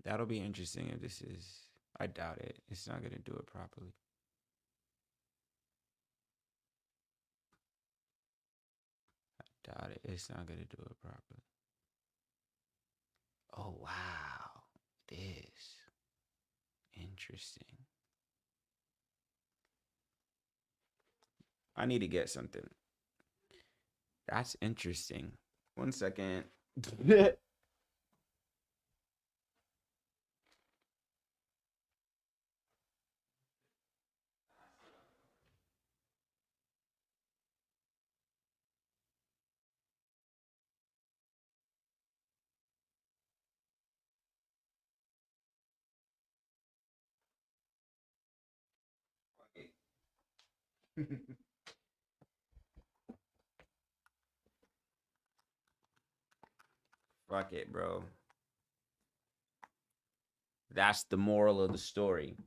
That'll be interesting if this is. I doubt it. It's not gonna do it properly. Doubt it. It's not gonna do it properly. Oh wow. This. Interesting. I need to get something. That's interesting. 1 second. Fuck it, bro. That's the moral of the story.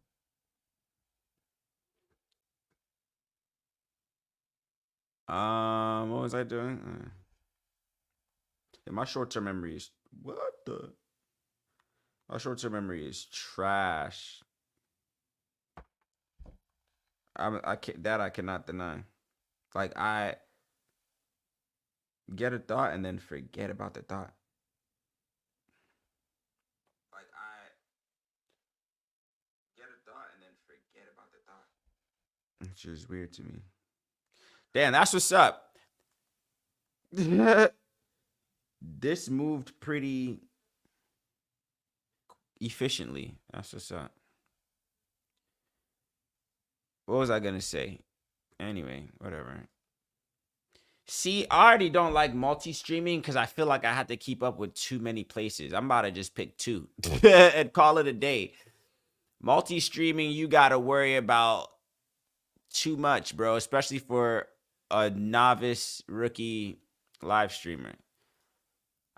What was I doing? Yeah, my short-term memory is what the? My short-term memory is trash. I can't, that I cannot deny. Like I get a thought and then forget about the thought. Like I get a thought and then forget about the thought. Which is weird to me. Damn, that's what's up. This moved pretty efficiently. That's what's up. What was I gonna say? Anyway, whatever. See, I already don't like multi-streaming because I feel like I have to keep up with too many places. I'm about to just pick two and call it a day. Multi-streaming, you gotta worry about too much, bro, especially for a novice rookie live streamer.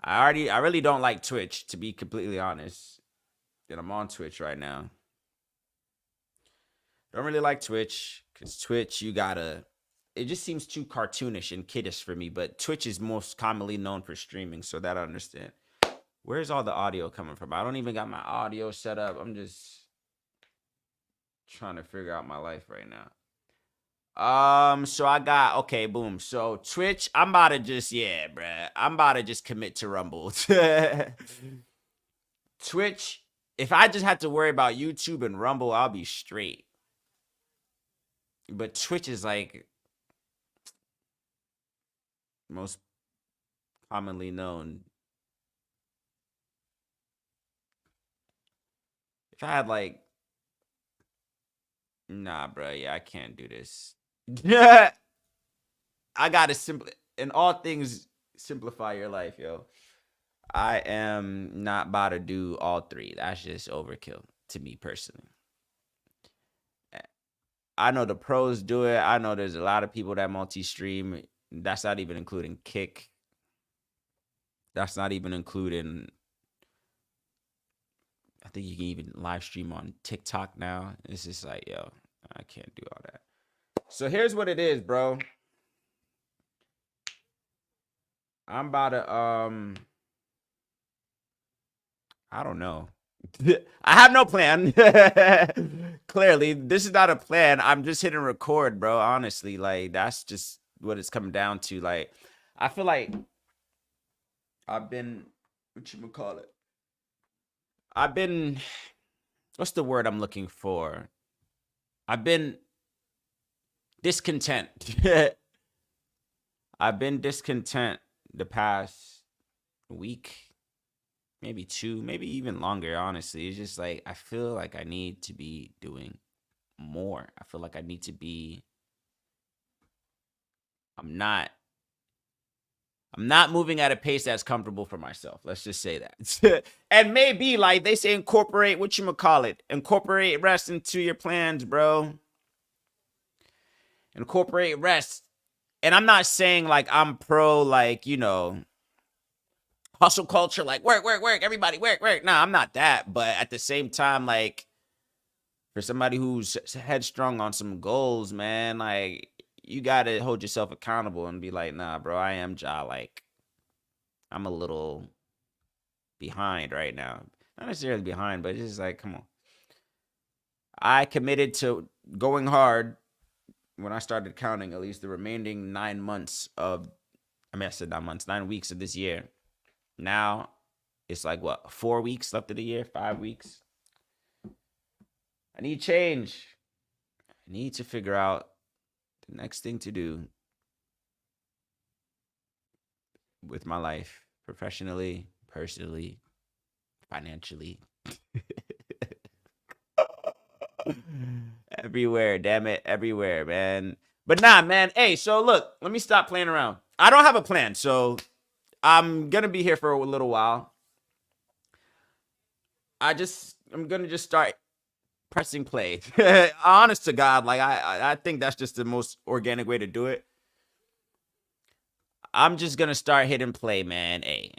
I really don't like Twitch, to be completely honest. And I'm on Twitch right now. Don't really like Twitch because Twitch, you gotta. It just seems too cartoonish and kiddish for me. But Twitch is most commonly known for streaming, so that I understand. Where's all the audio coming from? I don't even got my audio set up. I'm just trying to figure out my life right now. So I got okay, boom. So Twitch, I'm about to just bruh. I'm about to just commit to Rumble. Twitch, if I just had to worry about YouTube and Rumble, I'll be straight. But Twitch is like most commonly known. If I had like, nah, bro, yeah, I can't do this. Yeah, I gotta in all things simplify your life, yo. I am not about to do all three. That's just overkill to me personally. I know the pros do it. I know there's a lot of people that multi-stream. That's not even including Kick. That's not even including. I think you can even live stream on TikTok now. It's just like, yo, I can't do all that. So here's what it is, bro. I'm about to I don't know. I have no plan. Clearly, this is not a plan. I'm just hitting record, bro. Honestly, like that's just what it's coming down to. Like, I feel like I've been what you call it. I've been what's the word I'm looking for? I've been discontent. I've been discontent the past week, maybe two, maybe even longer, honestly. It's just like I feel like I need to be doing more. I feel like I need to be I'm not I'm not moving at a pace that's comfortable for myself. Let's just say that. And maybe like they say incorporate what you call it. Incorporate rest into your plans, bro. Incorporate rest. And I'm not saying like I'm pro like, hustle culture, like work, work, work, everybody work, work. Nah, I'm not that. But at the same time, like for somebody who's headstrong on some goals, man, like you gotta hold yourself accountable and be like, nah, bro, I am Ja. Like I'm a little behind right now. not necessarily behind, but it's just like, come on. I committed to going hard when I started counting at least the remaining 9 months of, I mean, I said 9 months, 9 weeks of this year. Now it's like what, 4 weeks left of the year, 5 weeks. I need change. I need to figure out the next thing to do with my life, professionally, personally, financially. Everywhere, damn it, everywhere, man. But nah, man. Hey, so look, let me stop playing around. I don't have a plan, so I'm gonna be here for a little while. I'm gonna just start pressing play. Honest to God, like I think that's just the most organic way to do it. I'm just gonna start hitting play, man. Hey,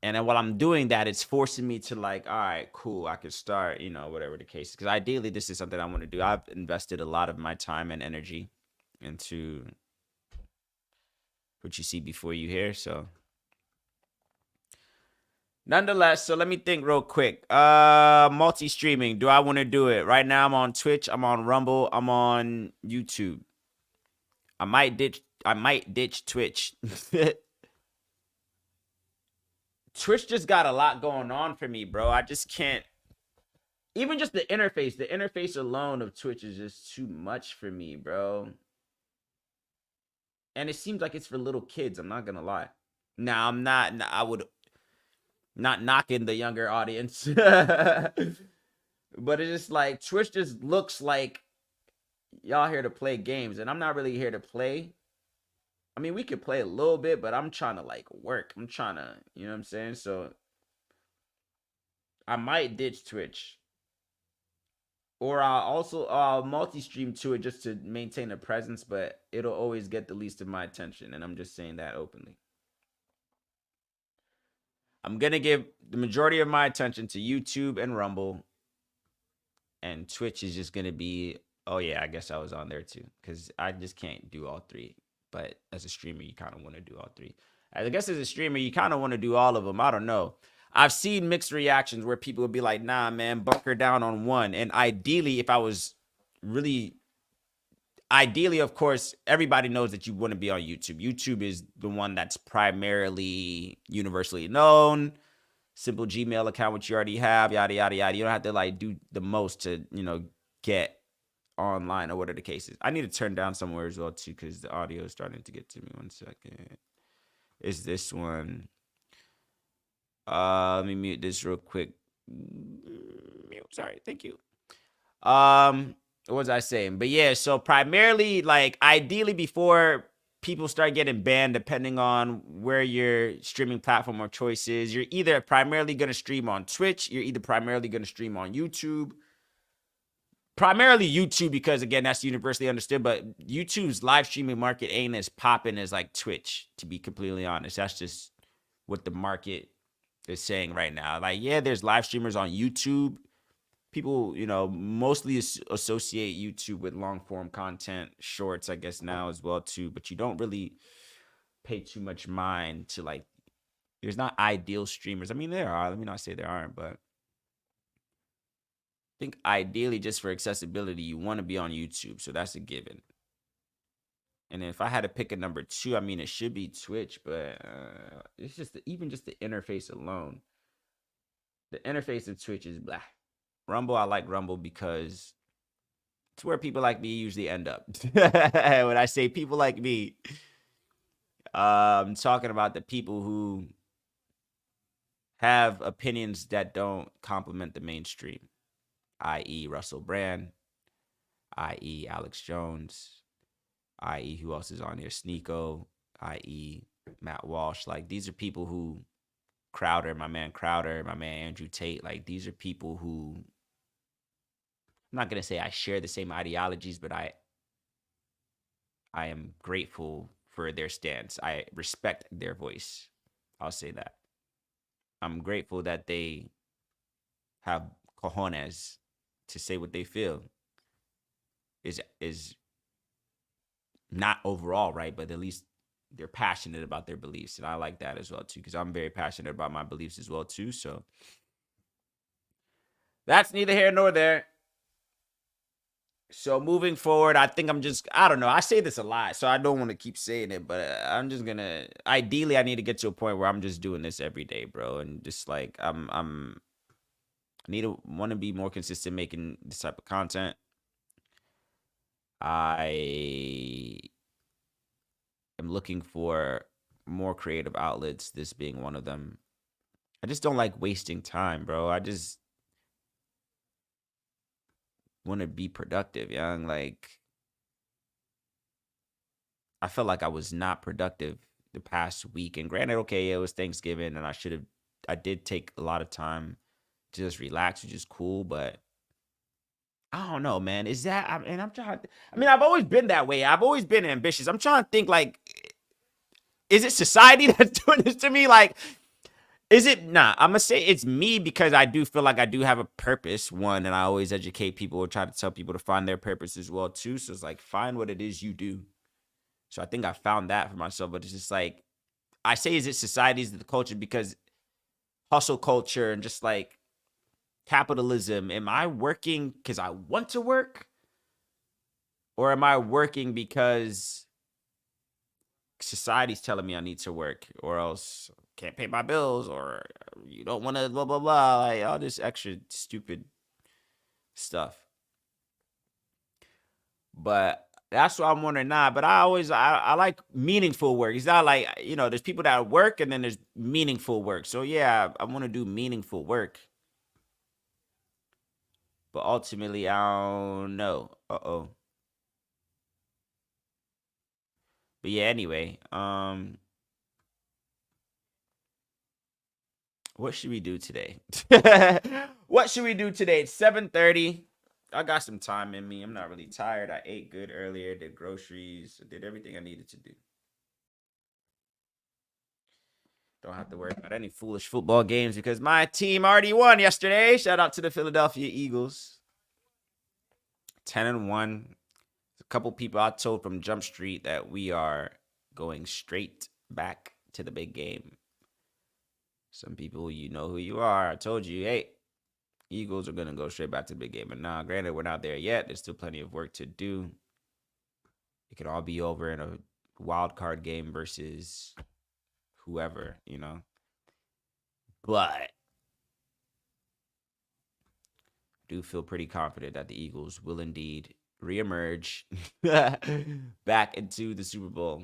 and then while I'm doing that, it's forcing me to like, all right, cool, I could start, whatever the case. Because ideally, this is something I want to do. I've invested a lot of my time and energy into what you see before you here. So, nonetheless, so let me think real quick. Multi-streaming. Do I want to do it? Right now, I'm on Twitch. I'm on Rumble. I'm on YouTube. I might ditch Twitch. Twitch just got a lot going on for me, bro. I just can't. Even just the interface alone of Twitch is just too much for me, bro. And it seems like it's for little kids. I'm not gonna lie. Now I'm not. I would not knocking the younger audience, but it's just like Twitch just looks like y'all here to play games, and I'm not really here to play. I mean, we could play a little bit, but I'm trying to like work. I'm trying to, you know what I'm saying? So I might ditch Twitch. Or I'll multi-stream to it just to maintain a presence, but it'll always get the least of my attention, and I'm just saying that openly. I'm gonna give the majority of my attention to YouTube and Rumble, and Twitch is just gonna be, oh yeah, I guess I was on there too, because I just can't do all three. But as a streamer, you kind of want to do all three. I guess as a streamer, you kind of want to do all of them. I don't know. I've seen mixed reactions where people would be like, nah, man, bunker down on one. And ideally, if I was really, of course, everybody knows that you wouldn't be on YouTube. YouTube is the one that's primarily universally known. Simple Gmail account, which you already have, yada, yada, yada. You don't have to like do the most to, get online or whatever the case is. I need to turn down somewhere as well too, because the audio is starting to get to me. 1 second. Is this one? Let me mute this real quick. Mute. Sorry. Thank you. What was I saying? But yeah, so primarily, like, ideally, before people start getting banned, depending on where your streaming platform of choice is, you're either primarily going to stream on Twitch, you're either primarily going to stream on YouTube. Primarily YouTube, because again, that's universally understood, but YouTube's live streaming market ain't as popping as like Twitch, to be completely honest. That's just what the market is saying right now. Like, yeah, there's live streamers on YouTube. People, mostly associate YouTube with long form content, shorts, I guess now as well too, but you don't really pay too much mind to like, there's not ideal streamers. I mean, there are, let me not say there aren't, but I think ideally, just for accessibility, you want to be on YouTube. So that's a given. And then if I had to pick a number 2, I mean, it should be Twitch, but it's just even just the interface alone. The interface of Twitch is blah. Rumble, I like Rumble because it's where people like me usually end up. When I say people like me, I'm talking about the people who have opinions that don't complement the mainstream, i.e. Russell Brand, i.e. Alex Jones, i.e. who else is on here? Sneeko, i.e. Matt Walsh. Like, these are people who, my man Andrew Tate, like, these are people who, I'm not going to say I share the same ideologies, but I am grateful for their stance. I respect their voice. I'll say that. I'm grateful that they have cojones to say what they feel. Is not overall right, but at least they're passionate about their beliefs, and I like that as well too, because I'm very passionate about my beliefs as well too. So that's neither here nor there. So moving forward, I think I don't know. I say this a lot, so I don't want to keep saying it, but I'm just gonna, ideally, I need to get to a point where I'm just doing this every day, bro. And just like, I need to want to be more consistent making this type of content. I am looking for more creative outlets, this being one of them. I just don't like wasting time, bro. I just want to be productive, young. Like, I felt like I was not productive the past week. And granted, okay, it was Thanksgiving, and I did take a lot of time to just relax, which is cool. But I don't know, man. Is that, I'm trying, I mean, I've always been that way. I've always been ambitious. I'm trying to think, like, is it society that's doing this to me? Like, is it? Nah, I'm gonna say it's me, because I do feel like I do have a purpose, one, and I always educate people or try to tell people to find their purpose as well too. So it's like, find what it is you do. So I think I found that for myself, but it's just like, I say, is it society, is it the culture? Because hustle culture and just like capitalism, am I working because I want to work? Or am I working because society's telling me I need to work, or else can't pay my bills, or you don't want to blah blah blah, like all this extra stupid stuff. But that's what I'm wondering now. But I like meaningful work. It's not like, there's people that work and then there's meaningful work. So yeah, I want to do meaningful work. But ultimately, I don't know. Uh-oh. But yeah, anyway, what should we do today? What should we do today? It's 7:30. I got some time in me. I'm not really tired. I ate good earlier, did groceries, did everything I needed to do. Don't have to worry about any foolish football games because my team already won yesterday. Shout out to the Philadelphia Eagles. 10-1. A couple people I told from Jump Street that we are going straight back to the big game. Some people, you know who you are. I told you, hey, Eagles are going to go straight back to the big game. And now, granted, we're not there yet. There's still plenty of work to do. It could all be over in a wild card game versus whoever, But I do feel pretty confident that the Eagles will indeed reemerge back into the Super Bowl.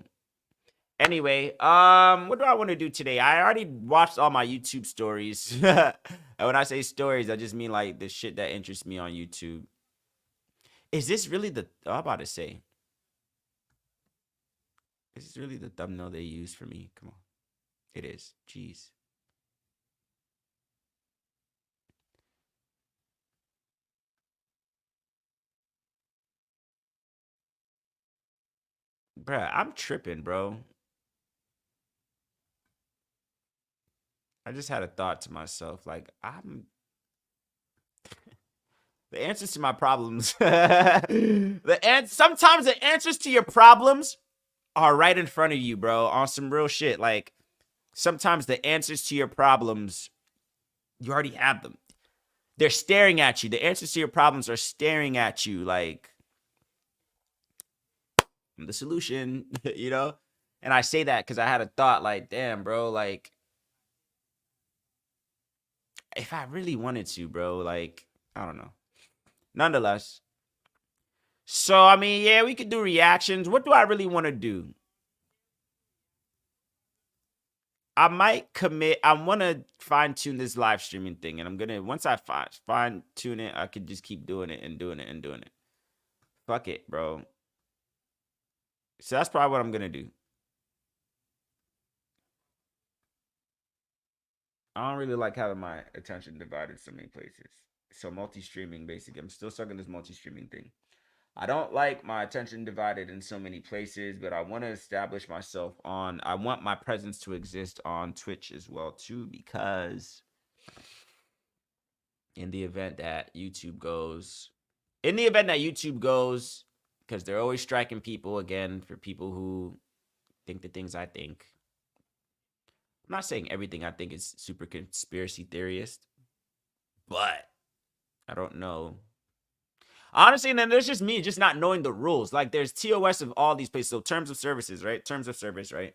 Anyway, what do I want to do today? I already watched all my YouTube stories. And when I say stories, I just mean like the shit that interests me on YouTube. Is this really I'm about to say, is this really the thumbnail they used for me? Come on. It is. Jeez. Bruh, I'm tripping, bro. I just had a thought to myself. Like, the answers to my problems. Sometimes the answers to your problems are right in front of you, bro. On some real shit. Like, sometimes the answers to your problems, you already have them. They're staring at you. The answers to your problems are staring at you. Like, I'm the solution, And I say that because I had a thought. Like, damn, bro. Like, if I really wanted to, bro. Like, I don't know. Nonetheless. So, I mean, yeah, we could do reactions. What do I really want to do? I might commit. I want to fine tune this live streaming thing, and I'm gonna, once I fine tune it, I could just keep doing it and doing it and doing it. Fuck it, bro. So that's probably what I'm gonna do. I don't really like having my attention divided so many places. So multi-streaming, basically, I'm still stuck in this multi-streaming thing. I don't like my attention divided in so many places, but I want to establish myself I want my presence to exist on Twitch as well too, because in the event that YouTube goes, because they're always striking people again, for people who think the things I think. I'm not saying everything I think is super conspiracy theorist, but I don't know. Honestly, and then there's just me just not knowing the rules. Like there's TOS of all these places. So terms of services, right? Terms of service, right?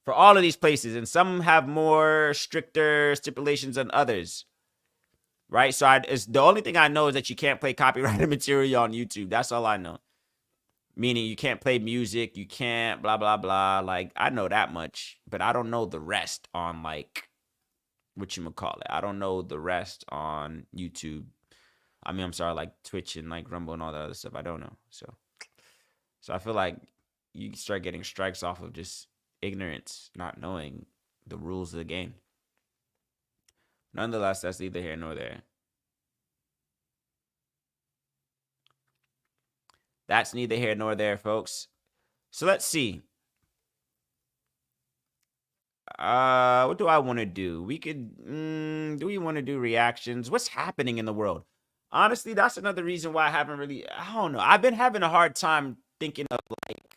For all of these places, and some have more stricter stipulations than others, right? So it's the only thing I know is that you can't play copyrighted material on YouTube. That's all I know. Meaning you can't play music, you can't blah blah blah. Like I know that much, but I don't know the rest on like what you call it. I don't know the rest on YouTube. I mean, I'm sorry, like Twitch and like Rumble and all that other stuff. I don't know. So I feel like you start getting strikes off of just ignorance, not knowing the rules of the game. Nonetheless, that's neither here nor there. That's neither here nor there, folks. So let's see. What do I want to do? We could, do we want to do reactions? What's happening in the world? Honestly, that's another reason why I haven't really, I don't know. I've been having a hard time thinking of like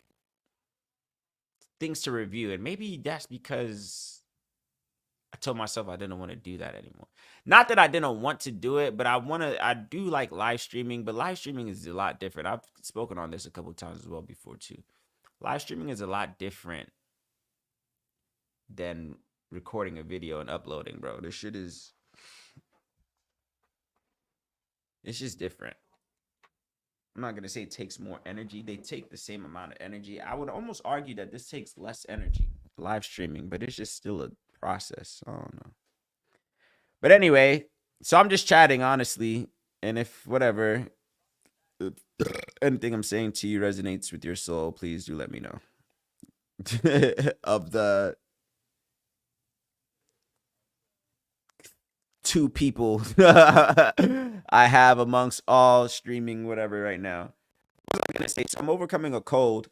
things to review. And maybe that's because I told myself I didn't want to do that anymore. Not that I didn't want to do it, but I do like live streaming, but live streaming is a lot different. I've spoken on this a couple times as well before too. Live streaming is a lot different than recording a video and uploading, bro. This shit is, it's just different. I'm not gonna say it takes more energy. They take the same amount of energy. I would almost argue that this takes less energy, live streaming, but it's just still a process. I don't know. But anyway, so I'm just chatting honestly, and if whatever anything I'm saying to you resonates with your soul, please do let me know. Of the 2 people I have amongst all streaming whatever right now. What was I gonna say? So I'm overcoming a cold.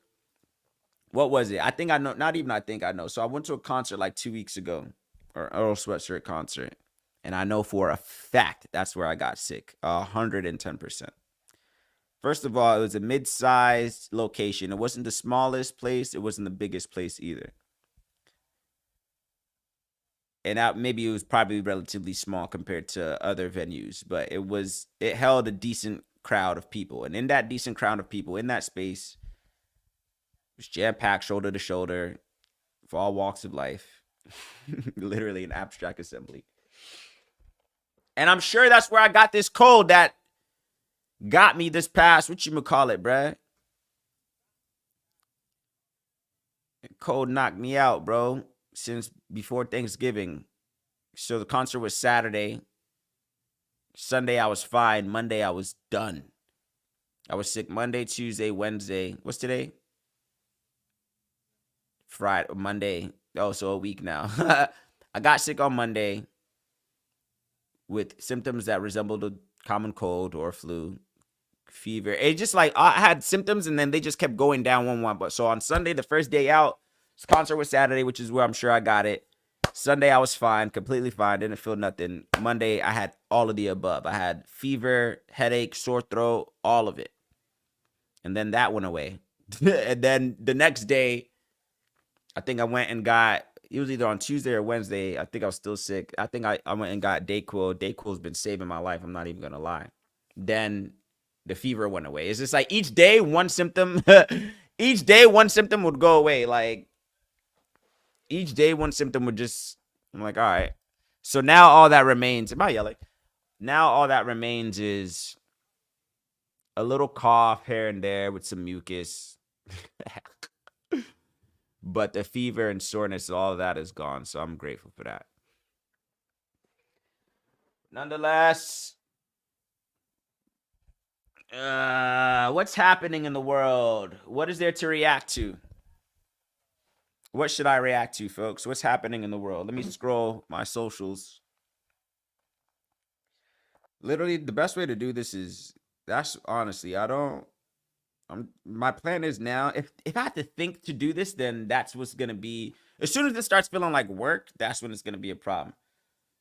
What was it? I think I know. Not even I think I know. So I went to a concert like 2 weeks ago, or Earl Sweatshirt concert, and I know for a fact that's where I got sick. 110%. First of all, it was a mid-sized location. It wasn't the smallest place. It wasn't the biggest place either. And maybe it was probably relatively small compared to other venues, but it held a decent crowd of people. And in that decent crowd of people in that space, it was jam-packed, shoulder to shoulder, for all walks of life. Literally an abstract assembly. And I'm sure that's where I got this cold that got me this past, what you call it, bruh? Cold knocked me out, bro, since before Thanksgiving. So the concert was Saturday. Sunday, I was fine. Monday, I was done. I was sick Monday, Tuesday, Wednesday. What's today? Friday, Monday. Oh, so a week now. I got sick on Monday with symptoms that resembled a common cold or flu, fever. It just like I had symptoms and then they just kept going down one. But so on Sunday, the first day out, this concert was Saturday, which is where I'm sure I got it. Sunday, I was fine, completely fine, didn't feel nothing. Monday, I had all of the above. I had fever, headache, sore throat, all of it. And then that went away. And then the next day, I think I went and got, it was either on Tuesday or Wednesday. I think I was still sick. I think I went and got Dayquil. Dayquil's been saving my life. I'm not even going to lie. Then the fever went away. It's just like each day, one symptom, each day, one symptom would go away. Like each day, one symptom would just, I'm like, all right. So now all that remains, am I yelling? Now all that remains is a little cough here and there with some mucus. But the fever and soreness, all of that is gone. So I'm grateful for that. Nonetheless, what's happening in the world? What is there to react to? What should I react to, folks? What's happening in the world? Let me scroll my socials. Literally, the best way to do this is, that's honestly, my plan is now, if I have to think to do this, then that's what's going to be, as soon as this starts feeling like work, that's when it's going to be a problem.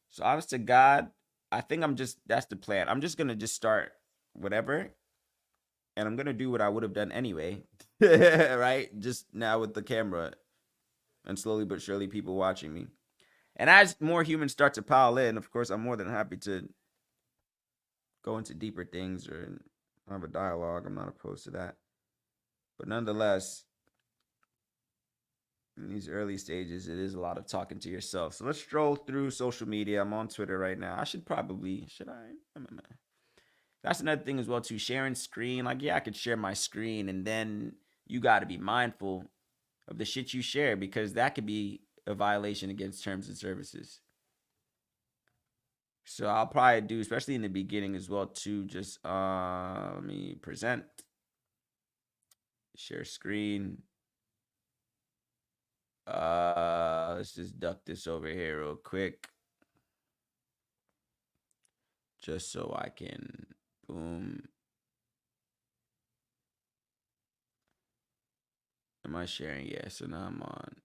So honest to God, I think that's the plan. I'm just going to just start whatever, and I'm going to do what I would have done anyway, right? Just now with the camera. and slowly but surely people watching me. And as more humans start to pile in, of course, I'm more than happy to go into deeper things or have a dialogue. I'm not opposed to that. But nonetheless, in these early stages, it is a lot of talking to yourself. So let's stroll through social media. I'm on Twitter right now. Should I? That's another thing as well too. Sharing screen, like yeah, I could share my screen, and then you got to be mindful of the shit you share because that could be a violation against terms and services. So I'll probably do, especially in the beginning as well too. Just let me present, share screen. Let's just duck this over here real quick, just so I can boom. Am I sharing? Yeah. So now I'm on.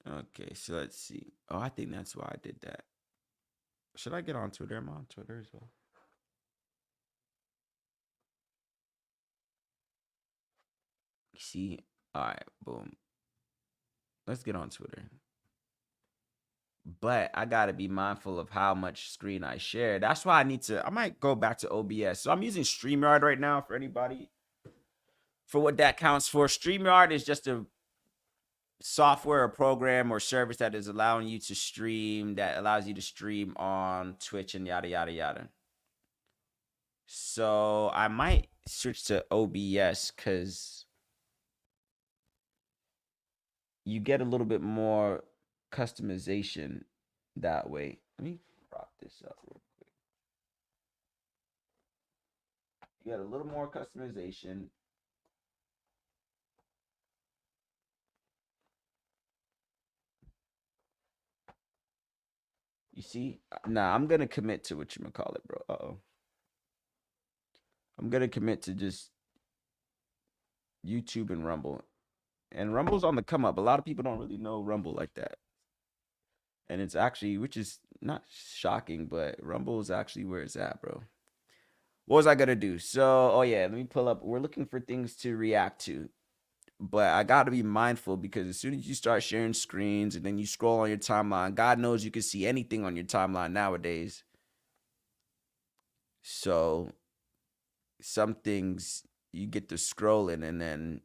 Okay, so let's see. Oh, I think that's why I did that. Should I get on Twitter? I'm on Twitter as well. See, all right, boom. Let's get on Twitter. But I gotta be mindful of how much screen I share. That's why I might go back to OBS. So I'm using StreamYard right now for anybody. For what that counts for. StreamYard is just a software or program or service that is allowing you to stream, that allows you to stream on Twitch and yada yada yada. So I might switch to OBS because you get a little bit more customization that way. Let me prop this up real quick. You get a little more customization. You see? Nah, I'm gonna commit to what you call it, bro. Uh-oh. I'm gonna commit to just YouTube and Rumble. And Rumble's on the come up. A lot of people don't really know Rumble like that. And it's actually, which is not shocking, but Rumble is actually where it's at, bro. What was I gonna do? So, oh yeah, let me pull up. We're looking for things to react to, but I got to be mindful because as soon as you start sharing screens and then you scroll on your timeline, God knows you can see anything on your timeline nowadays. So, some things you get to scrolling and then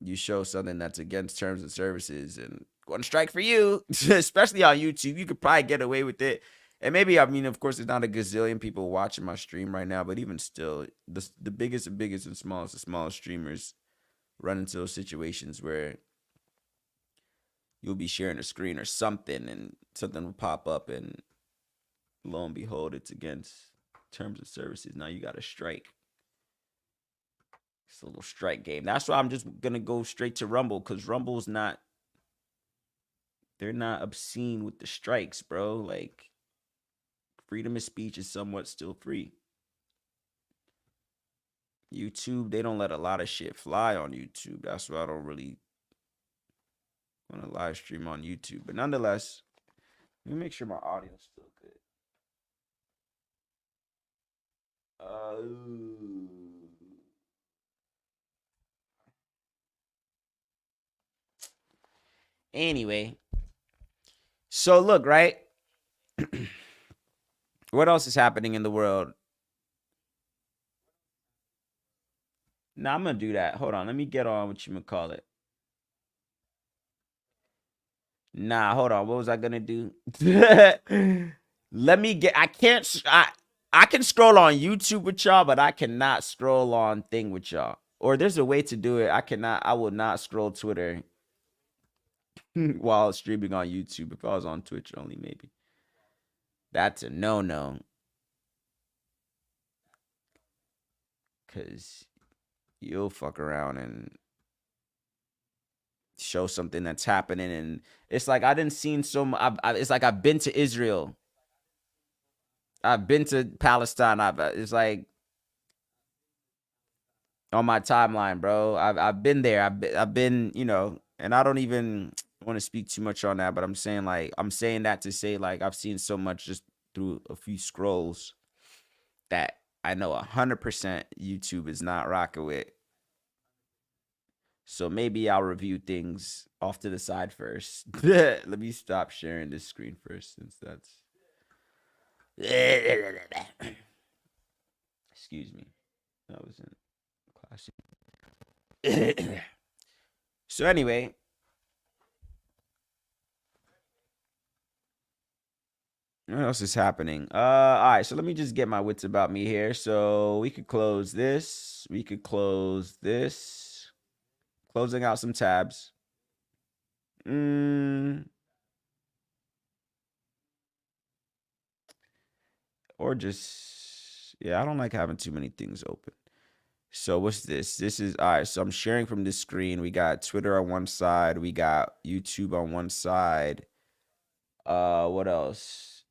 you show something that's against terms and services and going to strike for you, especially on YouTube. You could probably get away with it. And maybe, I mean, of course, there's not a gazillion people watching my stream right now, but even still, the biggest and biggest and smallest, the smallest streamers run into those situations where you'll be sharing a screen or something and something will pop up and lo and behold, it's against terms and services. Now you got to strike. It's a little strike game. That's why I'm just gonna go straight to Rumble because Rumble's not. They're not obscene with the strikes, bro. Like freedom of speech is somewhat still free. YouTube, they don't let a lot of shit fly on YouTube. That's why I don't really want to live stream on YouTube. But nonetheless, let me make sure my audio's still good. Anyway, so look, right? What else is happening in the world? Now I'm gonna do that. Hold on, let me get on what you gonna call it. Nah, hold on. What was I gonna do? Let me get. I can't. I can scroll on YouTube with y'all, but I cannot scroll on thing with y'all. Or there's a way to do it. I cannot. I will not scroll Twitter while streaming on YouTube. If I was on Twitch only, maybe. That's a no. Cause you'll fuck around and show something that's happening, and it's like I didn't seen so much. It's like I've been to Israel. I've been to Palestine. It's like on my timeline, bro. I've been there. I've been, and I don't even want to speak too much on that, but I'm saying that to say like I've seen so much just through a few scrolls that I know 100% YouTube is not rocking with. So maybe I'll review things off to the side first. Let me stop sharing this screen first, since that's. Excuse me. That was in class. So anyway, what else is happening? All right, so let me just get my wits about me here. So we could close this. We could close this. Closing out some tabs. Or just, yeah, I don't like having too many things open. So what's this? This is, all right, so I'm sharing from this screen. We got Twitter on one side. We got YouTube on one side. What else?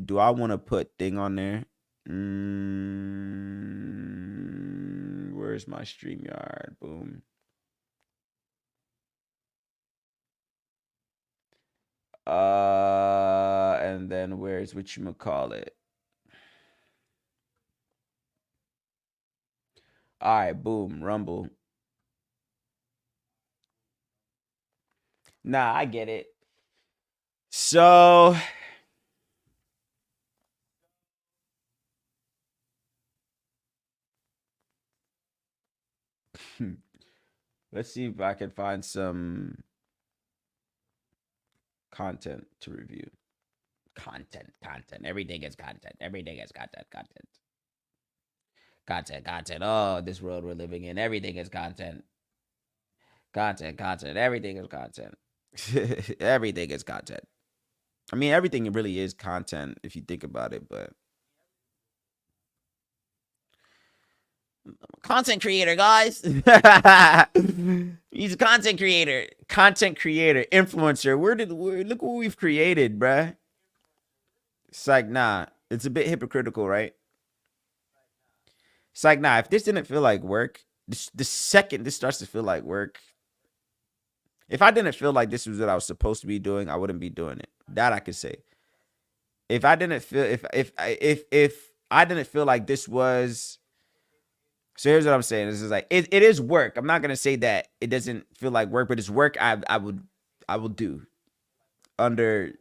Do I want to put thing on there? Where's my StreamYard? Boom. And then where's whatchamacallit? All right, boom, Rumble. Nah, I get it. So let's see if I can find some content to review. Content. Everything is content. Everything is content. Oh, this world we're living in. Everything is content. Content. Everything is content. Everything is content. I mean, everything really is content if you think about it, but content creator, guys. He's a content creator, influencer. Look what we've created, bruh. It's like, nah, it's a bit hypocritical, right? It's like, nah, if this didn't feel like work, the second this starts to feel like work, if I didn't feel like this was what I was supposed to be doing, I wouldn't be doing it. That I could say. If I didn't feel, if I didn't feel like this was, so here's what I'm saying. This is like, it is work. I'm not gonna say that it doesn't feel like work, but it's work I will do under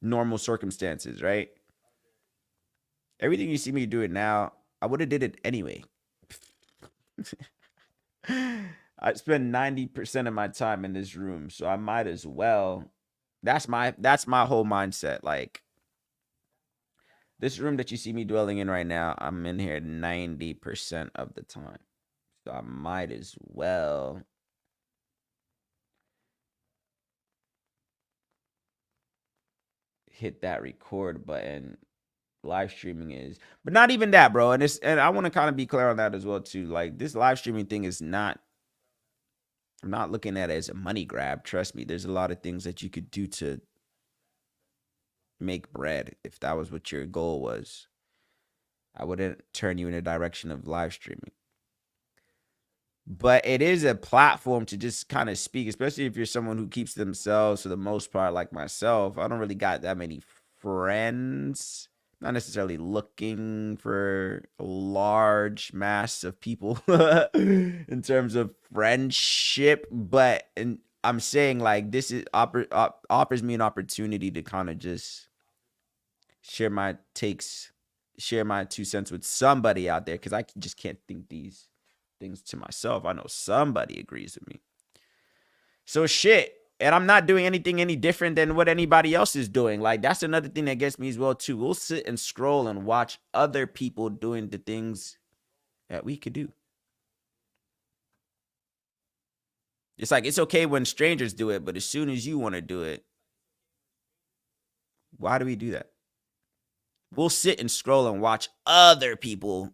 normal circumstances, right? Everything you see me do it now, I would have did it anyway. I spend 90% of my time in this room, so I might as well. That's my whole mindset. Like, this room that you see me dwelling in right now, I'm in here 90% of the time. So I might as well hit that record button. Live streaming is, but not even that, bro. And I want to kind of be clear on that as well too. Like, this live streaming thing is not, I'm not looking at it as a money grab. Trust me, there's a lot of things that you could do to make bread if that was what your goal was. I wouldn't turn you in the direction of live streaming. But it is a platform to just kind of speak, especially if you're someone who keeps themselves for the most part, like myself. I don't really got that many friends. Not necessarily looking for a large mass of people in terms of friendship, but I'm saying, like, this is offers me an opportunity to kind of just share my takes, share my 2 cents with somebody out there, because I just can't think these things to myself. I know somebody agrees with me. So shit. And I'm not doing anything any different than what anybody else is doing. Like, that's another thing that gets me as well too. We'll sit and scroll and watch other people doing the things that we could do. It's like, it's okay when strangers do it, but as soon as you want to do it, why do we do that? We'll sit and scroll and watch other people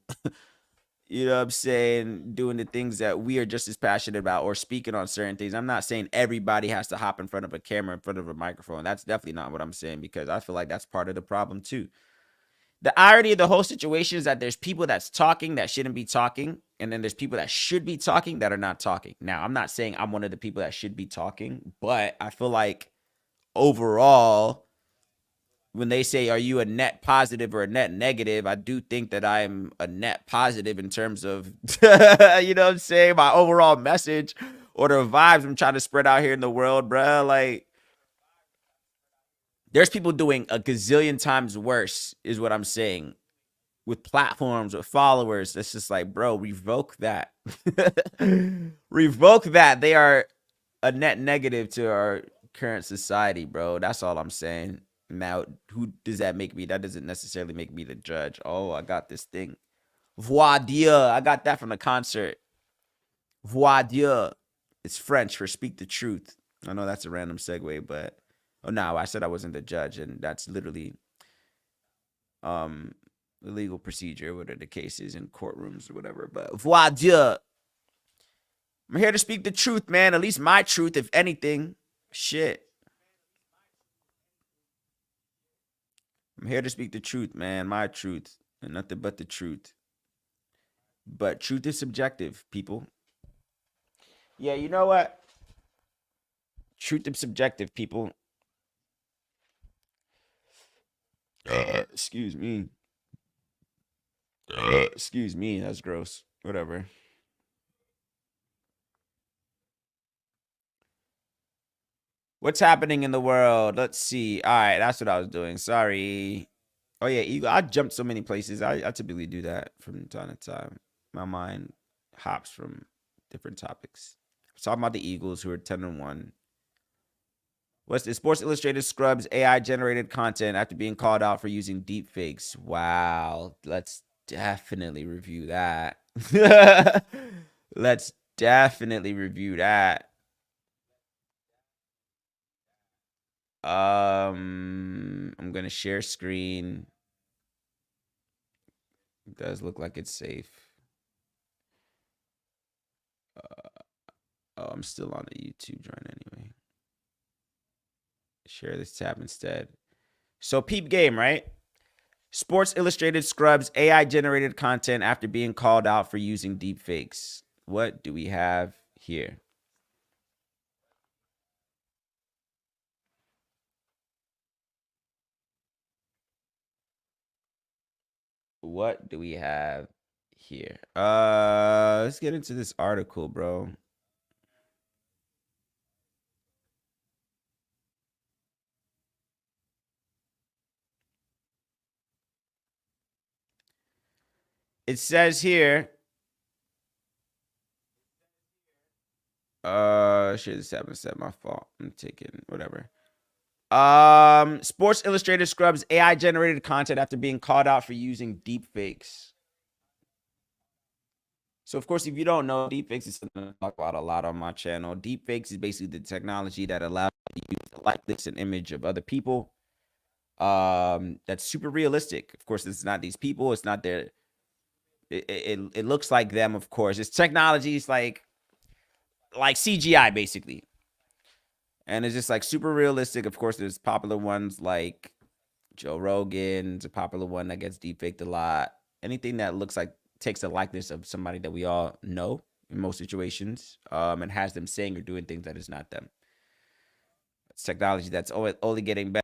you know what I'm saying, doing the things that we are just as passionate about, or speaking on certain things. I'm not saying everybody has to hop in front of a camera, in front of a microphone. That's definitely not what I'm saying, because I feel like that's part of the problem too. The irony of the whole situation is that there's people that's talking that shouldn't be talking, and then there's people that should be talking that are not talking. Now, I'm not saying I'm one of the people that should be talking, but I feel like overall, when they say, are you a net positive or a net negative? I do think that I'm a net positive in terms of, you know what I'm saying, my overall message. or the vibes I'm trying to spread out here in the world, bruh. Like, there's people doing a gazillion times worse, is what I'm saying, with platforms, with followers. It's just like, bro, revoke that. Revoke that. They are a net negative to our current society, bro. That's all I'm saying. Now, who does that make me? That doesn't necessarily make me the judge. Oh, I got this thing. Voir Dieu. I got that from the concert. Voir Dieu. It's French for speak the truth. I know that's a random segue, but oh no, I said I wasn't the judge, and that's literally the legal procedure, whatever the case is in courtrooms or whatever. But voir Dieu. I'm here to speak the truth, man. At least my truth, if anything. Shit. I'm here to speak the truth, man. My truth. And nothing but the truth. But truth is subjective, people. Yeah, you know what? Truth is subjective, people. Excuse me. Excuse me. That's gross. Whatever. What's happening in the world? Let's see. All right, that's what I was doing. Sorry. Oh yeah, Eagle. I jumped so many places. I typically do that from time to time. My mind hops from different topics. Talking about the Eagles, who are 10-1. What's the Sports Illustrated scrubs AI generated content after being called out for using deep fakes? Wow, let's definitely review that. Let's definitely review that. I'm gonna share screen. It does look like it's safe. Oh, I'm still on the YouTube joint anyway. Share this tab instead. So peep game, right? Sports Illustrated scrubs AI generated content after being called out for using deep fakes. What do we have here? What do we have here? Let's get into this article, bro. It says here, shit, this happened to my fault. I'm taking whatever. Sports Illustrated scrubs AI generated content after being called out for using deep fakes. So, of course, if you don't know, deepfakes is something I talk about a lot on my channel. Deepfakes is basically the technology that allows you to use the likeness and image of other people. That's super realistic. Of course, it's not these people. It's not their. It looks like them. Of course, it's technologies like CGI basically, and it's just like super realistic. Of course, there's popular ones like Joe Rogan's a popular one that gets deepfaked a lot. Anything that looks like takes the likeness of somebody that we all know in most situations, and has them saying or doing things that is not them. It's technology that's only getting better.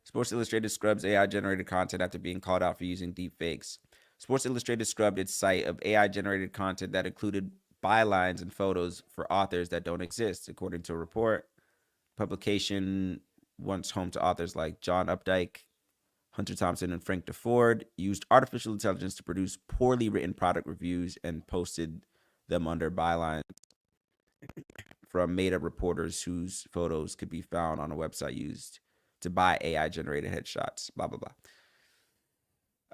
Sports Illustrated scrubs AI generated content after being called out for using deep fakes. Sports Illustrated scrubbed its site of AI generated content that included bylines and photos for authors that don't exist, according to a report. Publication, once home to authors like John Updike, Hunter Thompson, and Frank DeFord, used artificial intelligence to produce poorly written product reviews and posted them under bylines from made-up reporters whose photos could be found on a website used to buy AI-generated headshots. Blah blah blah.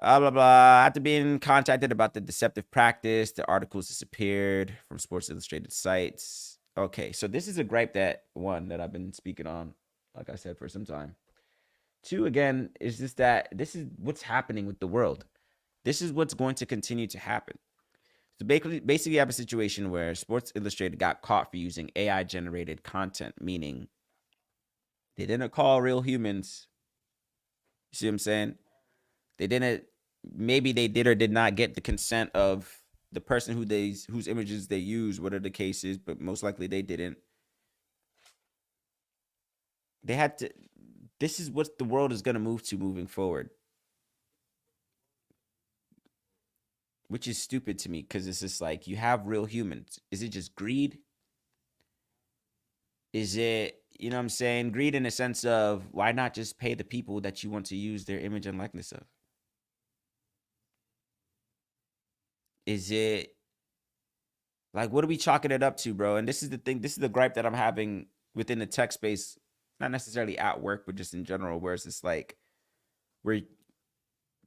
Blah blah blah. After being contacted about the deceptive practice, the articles disappeared from Sports Illustrated sites. Okay, so this is a gripe that I've been speaking on, like I said, for some time. Two, again, is just that this is what's happening with the world. This is what's going to continue to happen. So basically, you have a situation where Sports Illustrated got caught for using AI generated content, meaning they didn't call real humans. You see what I'm saying? They didn't. Maybe they did or did not get the consent of the person whose images they use, whatever the case is, but most likely they didn't. They had to. This is what the world is going to move to moving forward. which is stupid to me because it's just like you have real humans. Is it just greed? Is it, you know what I'm saying? Greed in a sense of why not just pay the people that you want to use their image and likeness of? Is it like, what are we chalking it up to, bro? And this is the thing, this is the gripe that I'm having within the tech space, not necessarily at work, but just in general, where it's just like, where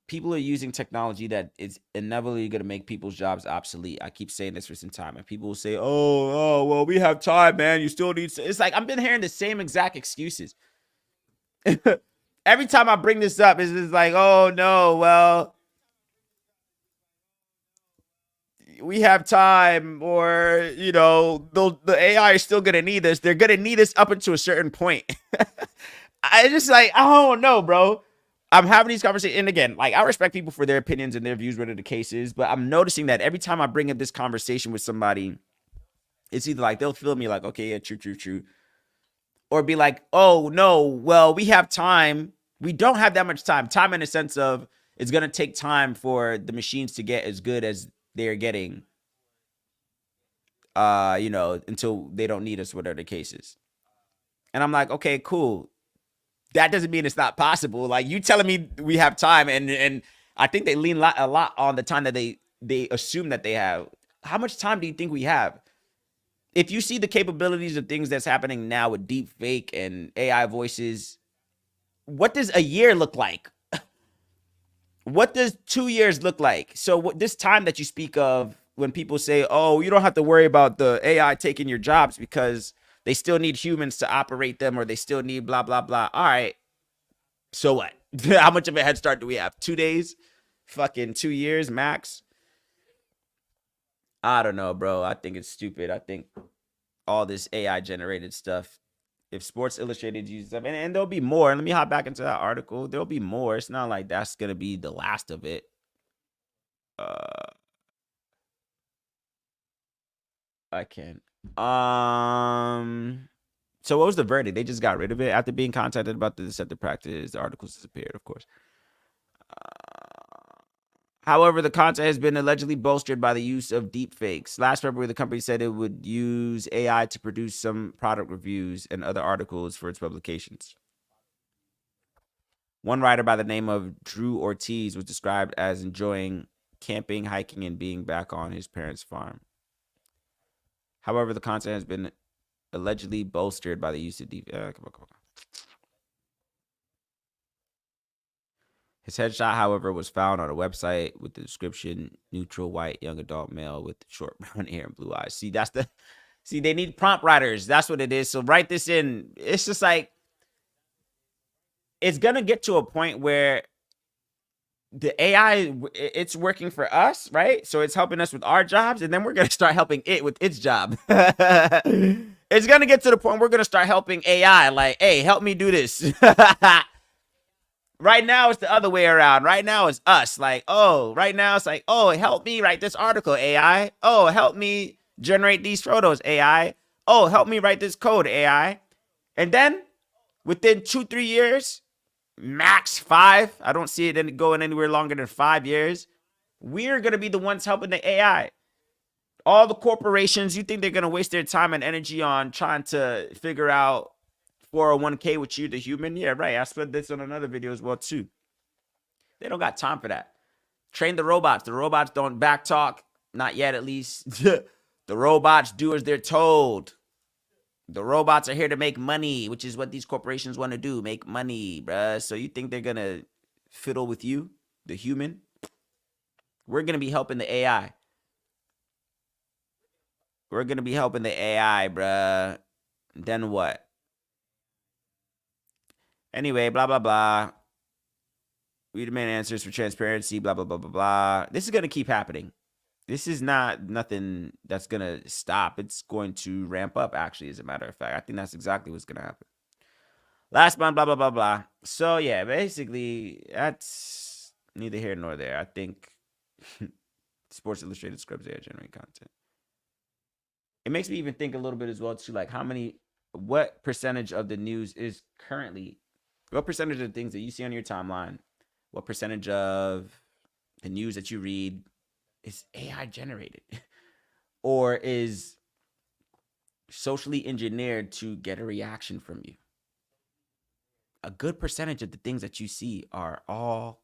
people are using technology that is inevitably going to make people's jobs obsolete. I keep saying this for some time, and people will say, well, we have time, man. You still need. It's like I've been hearing the same exact excuses. Every time I bring this up, it's just like, oh no, well, we have time, or the AI is still gonna need us. They're gonna need us up until a certain point. I just like, I don't know, bro. I'm having these conversations, and again, like I respect people for their opinions and their views, whatever the case is. But I'm noticing that every time I bring up this conversation with somebody, it's either like they'll feel me like, okay, yeah, true, true, true, or be like, oh no, well, we have time. We don't have that much time. Time in the sense of it's gonna take time for the machines to get as good as they're getting, until they don't need us, whatever the case is. And I'm like, okay, cool. That doesn't mean it's not possible. Like you telling me we have time, and I think they lean a lot on the time that they assume that they have. How much time do you think we have? If you see the capabilities of things that's happening now with deep fake and AI voices, what does a year look like? What does 2 years look like? So this time that you speak of, when people say, oh, you don't have to worry about the AI taking your jobs because they still need humans to operate them, or they still need blah, blah, blah. All right. So what? How much of a head start do we have? 2 days? Fucking 2 years max? I don't know, bro. I think it's stupid. I think all this AI generated stuff, if Sports Illustrated uses stuff, and there'll be more. Let me hop back into that article. There'll be more. It's not like that's gonna be the last of it. I can't. So what was the verdict? They just got rid of it after being contacted about the deceptive practice. The articles disappeared, of course. However, the content has been allegedly bolstered by the use of deepfakes. Last February, the company said it would use AI to produce some product reviews and other articles for its publications. One writer by the name of Drew Ortiz was described as enjoying camping, hiking, and being back on his parents' farm. However, the content has been allegedly bolstered by the use of deep. Come on. His headshot, however, was found on a website with the description: neutral white young adult male with short brown hair and blue eyes. See, they need prompt writers. That's what it is. So write this in. It's just like, it's gonna get to a point where the AI, it's working for us, right? So it's helping us with our jobs, and then we're gonna start helping it with its job. It's gonna get to the point we're gonna start helping AI. Like, hey, help me do this. Right now, it's the other way around. Right now, it's us. Like, oh, right now, it's like, oh, help me write this article, AI. Oh, help me generate these photos, AI. Oh, help me write this code, AI. And then within 2-3 years, max 5, I don't see it going anywhere longer than 5 years, we're going to be the ones helping the AI. All the corporations, you think they're going to waste their time and energy on trying to figure out 401k with you, the human? Yeah, right. I said this on another video as well, too. They don't got time for that. Train the robots. The robots don't backtalk. Not yet, at least. The robots do as they're told. The robots are here to make money, which is what these corporations want to do. Make money, bruh. So you think they're going to fiddle with you, the human? We're going to be helping the AI. We're going to be helping the AI, bruh. Then what? Anyway, blah, blah, blah. We demand answers for transparency, blah, blah, blah, blah, blah. This is going to keep happening. This is not nothing that's going to stop. It's going to ramp up, actually, as a matter of fact. I think that's exactly what's going to happen. Last month, blah, blah, blah, blah. So, yeah, basically, that's neither here nor there. I think Sports Illustrated scrubs AI generating content. It makes me even think a little bit as well, too, like what percentage of the news is currently, what percentage of the things that you see on your timeline, what percentage of the news that you read is AI generated or is socially engineered to get a reaction from you. A good percentage of the things that you see are all,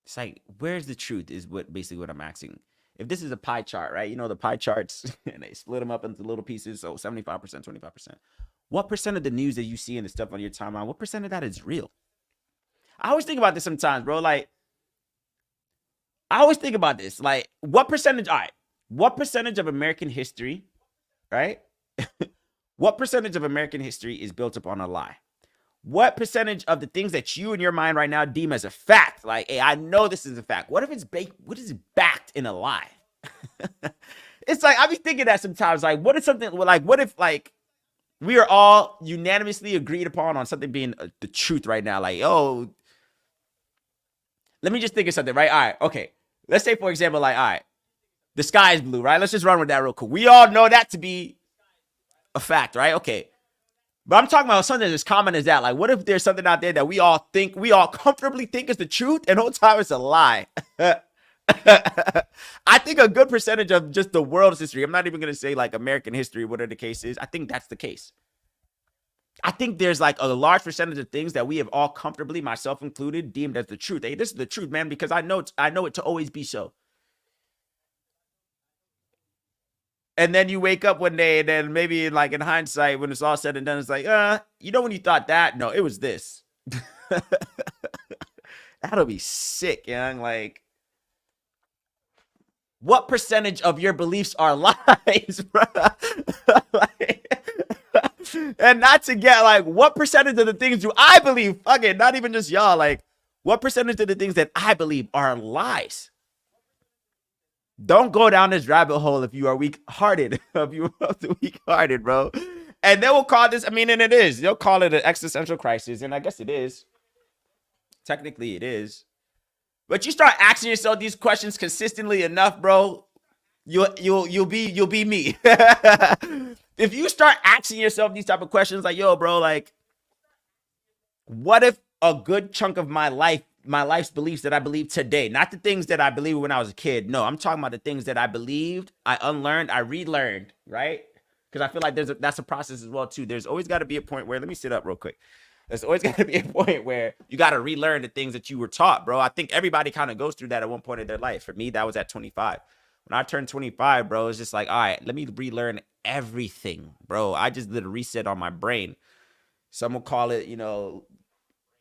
it's like, where's the truth is what basically what I'm asking. If this is a pie chart, right? You know the pie charts and they split them up into little pieces. So 75%, 25%. What percent of the news that you see and the stuff on your timeline, what percent of that is real? I always think about this sometimes, bro. Like, I always think about this. Like, what percentage, all right, what percentage of American history, right? What percentage of American history is built upon a lie? What percentage of the things that you in your mind right now deem as a fact, like, hey, I know this is a fact. What if it's baked? What is it backed in a lie? It's like, I be thinking that sometimes, like, what is something, like, what if, like, we are all unanimously agreed upon on something being the truth right now? Like, oh, let me just think of something, right? All right, okay. Let's say, for example, like, all right, the sky is blue, right? Let's just run with that real quick. We all know that to be a fact, right? Okay. But I'm talking about something as common as that. Like, what if there's something out there that we all comfortably think is the truth, and the whole time it's a lie? I think a good percentage of just the world's history, I'm not even going to say like American history, whatever the case is, I think that's the case. I think there's like a large percentage of things that we have all comfortably, myself included, deemed as the truth. Hey, this is the truth, man, because I know it to always be so. And then you wake up one day, and then maybe like in hindsight, when it's all said and done, it's like, when you thought that, no, it was this. That'll be sick, young. Like, what percentage of your beliefs are lies, bro? And not to get like, what percentage of the things do I believe? Okay, not even just y'all. Like, what percentage of the things that I believe are lies? Don't go down this rabbit hole if you are weak-hearted. If you are weak-hearted, bro. And they will call this, I mean, and it is. They'll call it an existential crisis, and I guess it is. Technically, it is. But you start asking yourself these questions consistently enough, bro, you'll be me. If you start asking yourself these type of questions, like, yo, bro, like, what if a good chunk of my life's beliefs that I believe today, not the things that I believed when I was a kid. No, I'm talking about the things that I believed, I unlearned, I relearned, right? Because I feel like that's a process as well, too. There's always got to be a point where, let me sit up real quick. There's always got to be a point where you got to relearn the things that you were taught, bro. I think everybody kind of goes through that at one point in their life. For me, that was at 25. When I turned 25, bro, it's just like, all right, let me relearn everything, bro. I just did a reset on my brain. Some will call it,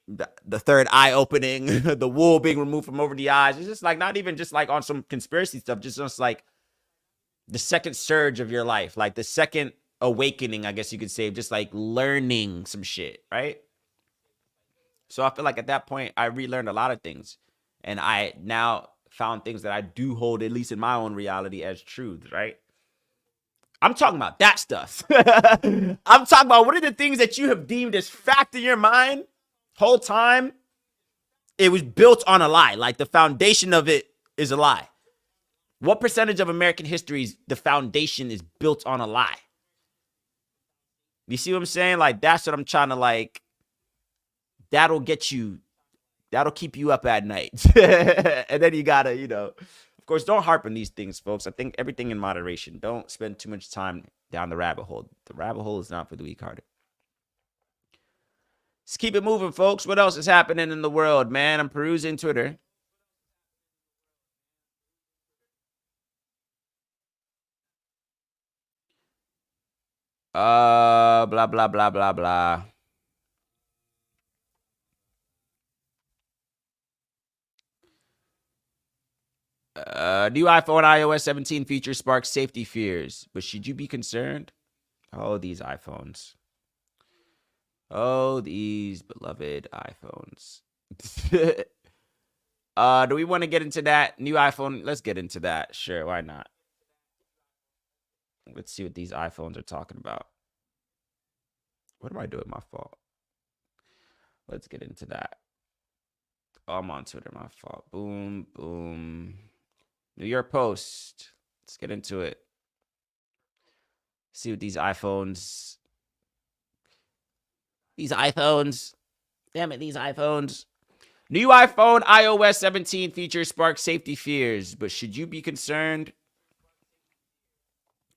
the third eye opening, the wool being removed from over the eyes. It's just like, not even just like on some conspiracy stuff, just like the second surge of your life, like the second awakening, I guess you could say, just like learning some shit, right? So I feel like at that point, I relearned a lot of things. And I now found things that I do hold, at least in my own reality, as truths, right? I'm talking about that stuff. I'm talking about what are the things that you have deemed as fact in your mind whole time. It was built on a lie. Like, the foundation of it is a lie. What percentage of American history, the foundation is built on a lie? You see what I'm saying? Like, that's what I'm trying to, like, that'll keep you up at night. And then you gotta, of course, don't harp on these things, folks. I think everything in moderation. Don't spend too much time down the rabbit hole. The rabbit hole is not for the weak-hearted. Let's keep it moving, folks. What else is happening in the world, man? I'm perusing Twitter. Blah, blah, blah, blah, blah. New iPhone iOS 17 feature sparks safety fears, but should you be concerned? Oh, these iPhones. Oh, these beloved iPhones. Do we want to get into that new iPhone? Let's get into that. Sure, why not? Let's see what these iPhones are talking about. What am I doing? My fault. Let's get into that. Oh, I'm on Twitter. My fault. Boom, boom. New York Post. Let's get into it. See what these iPhones. Damn it, these iPhones. New iPhone iOS 17 features spark safety fears, but should you be concerned?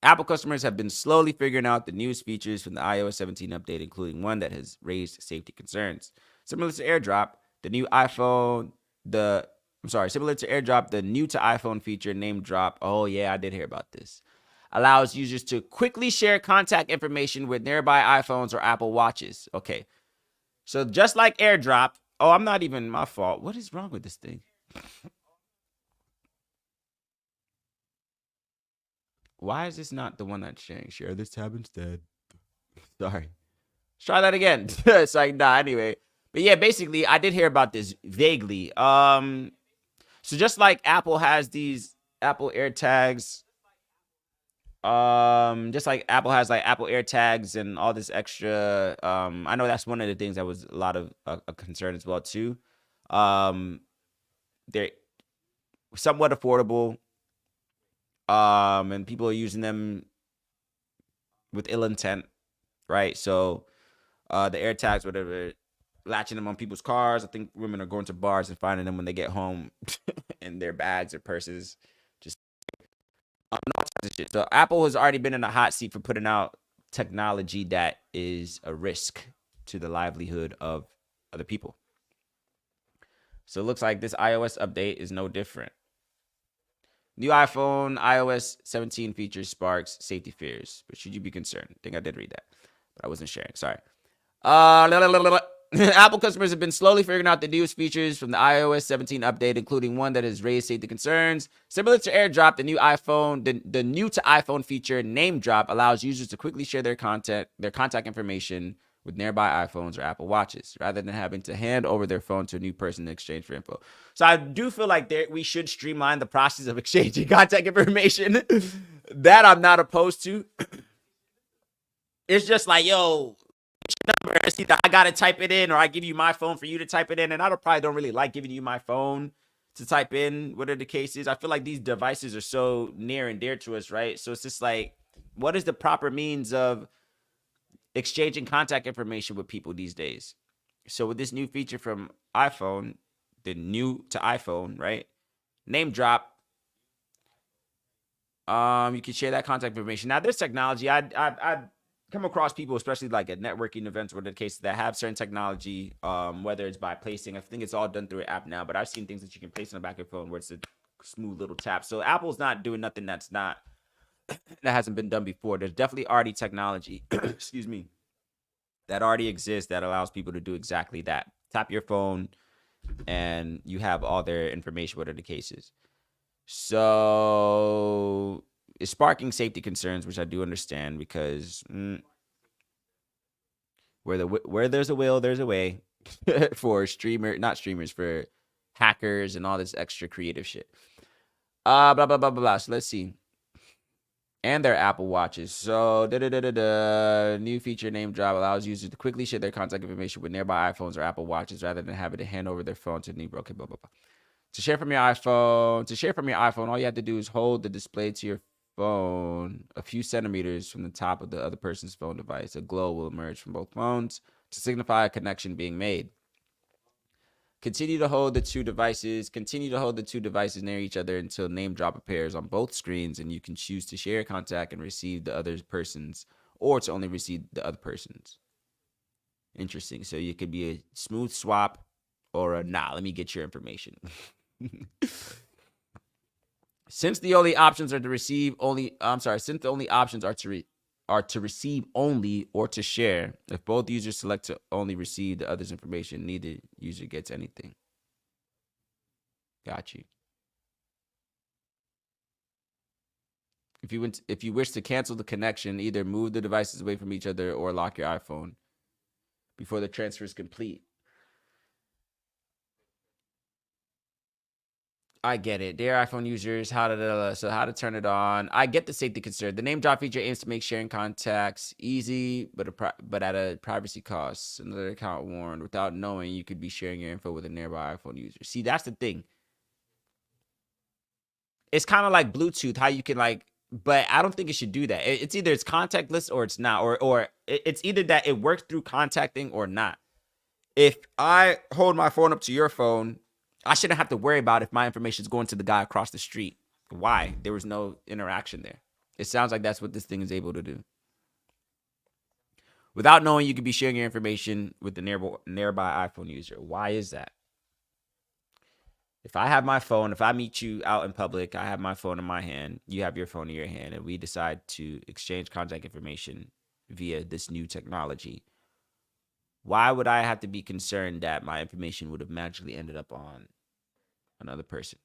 Apple customers have been slowly figuring out the newest features from the iOS 17 update, including one that has raised safety concerns. Similar to AirDrop, the new new to iPhone feature name drop. Oh yeah, I did hear about this. Allows users to quickly share contact information with nearby iPhones or Apple Watches. Okay, so just like AirDrop. Oh, I'm not even my fault. What is wrong with this thing? Why is this not the one that's sharing? Share this tab instead. Sorry. Let's try that again. It's like, nah, anyway. But yeah, basically, I did hear about this vaguely. So just like Apple has these Apple AirTags, just like Apple has like Apple AirTags and all this extra. I know that's one of the things that was a lot of a concern as well too. They're somewhat affordable. And people are using them with ill intent, right? So the AirTags, whatever, latching them on people's cars. I think women are going to bars and finding them when they get home in their bags or purses. Just all types of shit. So Apple has already been in the hot seat for putting out technology that is a risk to the livelihood of other people. So it looks like this iOS update is no different. New iPhone iOS 17 features sparks safety fears, but should you be concerned? I think I did read that, but I wasn't sharing. Sorry. Apple customers have been slowly figuring out the newest features from the iOS 17 update, including one that has raised safety concerns. Similar to AirDrop, the new to iPhone feature Name Drop allows users to quickly share their contact information with nearby iPhones or Apple Watches, rather than having to hand over their phone to a new person in exchange for info. So I do feel like we should streamline the process of exchanging contact information. That I'm not opposed to. It's just like, yo, number. It's either I gotta type it in or I give you my phone for you to type it in. And I probably don't really like giving you my phone to type in whatever the case is. I feel like these devices are so near and dear to us, right? So it's just like, what is the proper means of exchanging contact information with people these days? So with this new feature from iPhone, the new to iPhone, right? Name drop. You can share that contact information. Now, this technology, I come across people, especially like at networking events or the case that have certain technology, whether it's by placing, I think it's all done through an app now, but I've seen things that you can place on the back of your phone where it's a smooth little tap. So Apple's not doing nothing that hasn't been done before. There's definitely already technology, excuse me, that already exists that allows people to do exactly that. Tap your phone and you have all their information, whatever the case is. So it's sparking safety concerns, which I do understand because where there's a will, there's a way for for hackers and all this extra creative shit. Blah blah blah blah blah. So let's see. And their Apple Watches. So new feature Name Drop allows users to quickly share their contact information with nearby iPhones or Apple Watches rather than having to hand over their phone to new broken. Blah blah blah. To share from your iPhone, all you have to do is hold the display to your phone a few centimeters from the top of the other person's phone device. A glow will emerge from both phones to signify a connection being made. Continue to hold the two devices near each other until Name Drop appears on both screens, and you can choose to share contact and receive the other person's, or to only receive the other person's. Interesting. So you could be a smooth swap or a let me get your information. Since the only options are to receive only or to share, if both users select to only receive the other's information, neither user gets anything. Got you. If you wish to cancel the connection, either move the devices away from each other or lock your iPhone before the transfer is complete. I get it. Dear iPhone users, how to turn it on. I get the safety concern. The Name Drop feature aims to make sharing contacts easy, but at a privacy cost. Another account warned, without knowing, you could be sharing your info with a nearby iPhone user. See, that's the thing. It's kind of like Bluetooth, how you can but I don't think it should do that. It's either it's contactless or it's not, or it's either that it works through contacting or not. If I hold my phone up to your phone, I shouldn't have to worry about if my information is going to the guy across the street. Why? There was no interaction there. It sounds like that's what this thing is able to do. Without knowing, you could be sharing your information with the nearby iPhone user. Why is that? If I have my phone, if I meet you out in public, I have my phone in my hand, you have your phone in your hand, and we decide to exchange contact information via this new technology, why would I have to be concerned that my information would have magically ended up on another person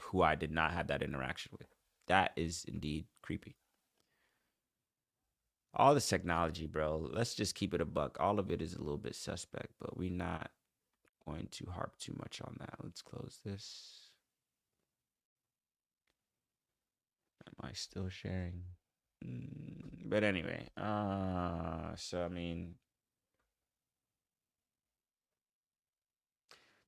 who I did not have that interaction with? That is indeed creepy. All this technology, bro, let's just keep it a buck. All of it is a little bit suspect, but we're not going to harp too much on that. Let's close this. Am I still sharing? But anyway, so I mean,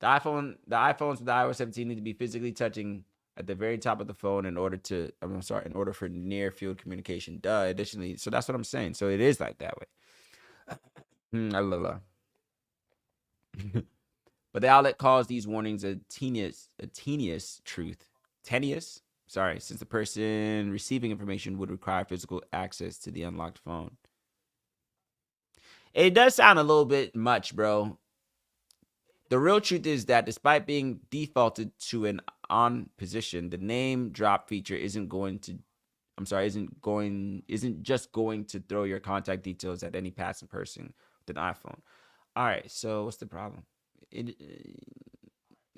the iPhones with the iOS 17 need to be physically touching at the very top of the phone in order to, I'm sorry, in order for near field communication. Duh. Additionally, so that's what I'm saying. So it is like that way. But the outlet calls these warnings a tenuous truth. Tenuous? Sorry, since the person receiving information would require physical access to the unlocked phone. It does sound a little bit much, bro. The real truth is that despite being defaulted to an on position, the name drop feature isn't just going to throw your contact details at any passing person with an iPhone. All right, so what's the problem?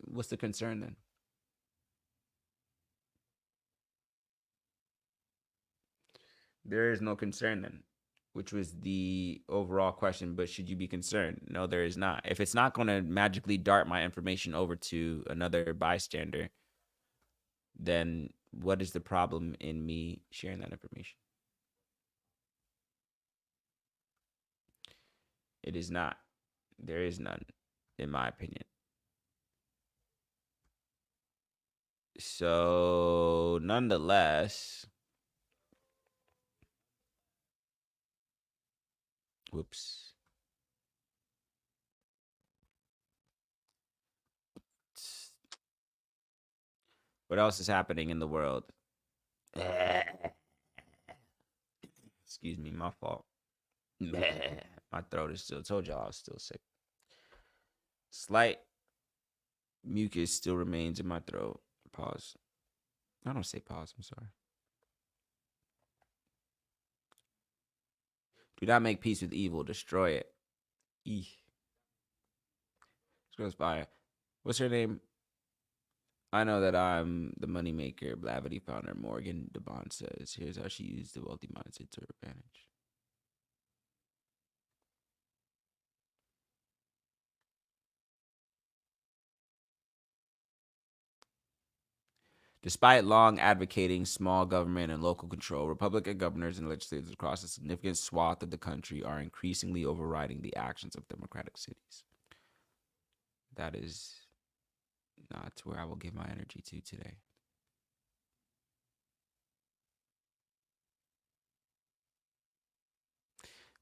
What's the concern then? There is no concern then, which was the overall question. But should you be concerned? No, there is not. If it's not going to magically dart my information over to another bystander, then what is the problem in me sharing that information? It is not. There is none, in my opinion. So, nonetheless, whoops. What else is happening in the world? Excuse me, my fault. My throat is still, told y'all I was still sick. Slight mucus still remains in my throat. Pause. I don't say pause, I'm sorry. Do not make peace with evil, destroy it. Eeh. This girl's fire. What's her name? I know that I'm the moneymaker, Blavity founder Morgan DeBond says. Here's how she used the wealthy mindset to her advantage. Despite long advocating small government and local control, Republican governors and legislators across a significant swath of the country are increasingly overriding the actions of Democratic cities. That is not where I will give my energy to today.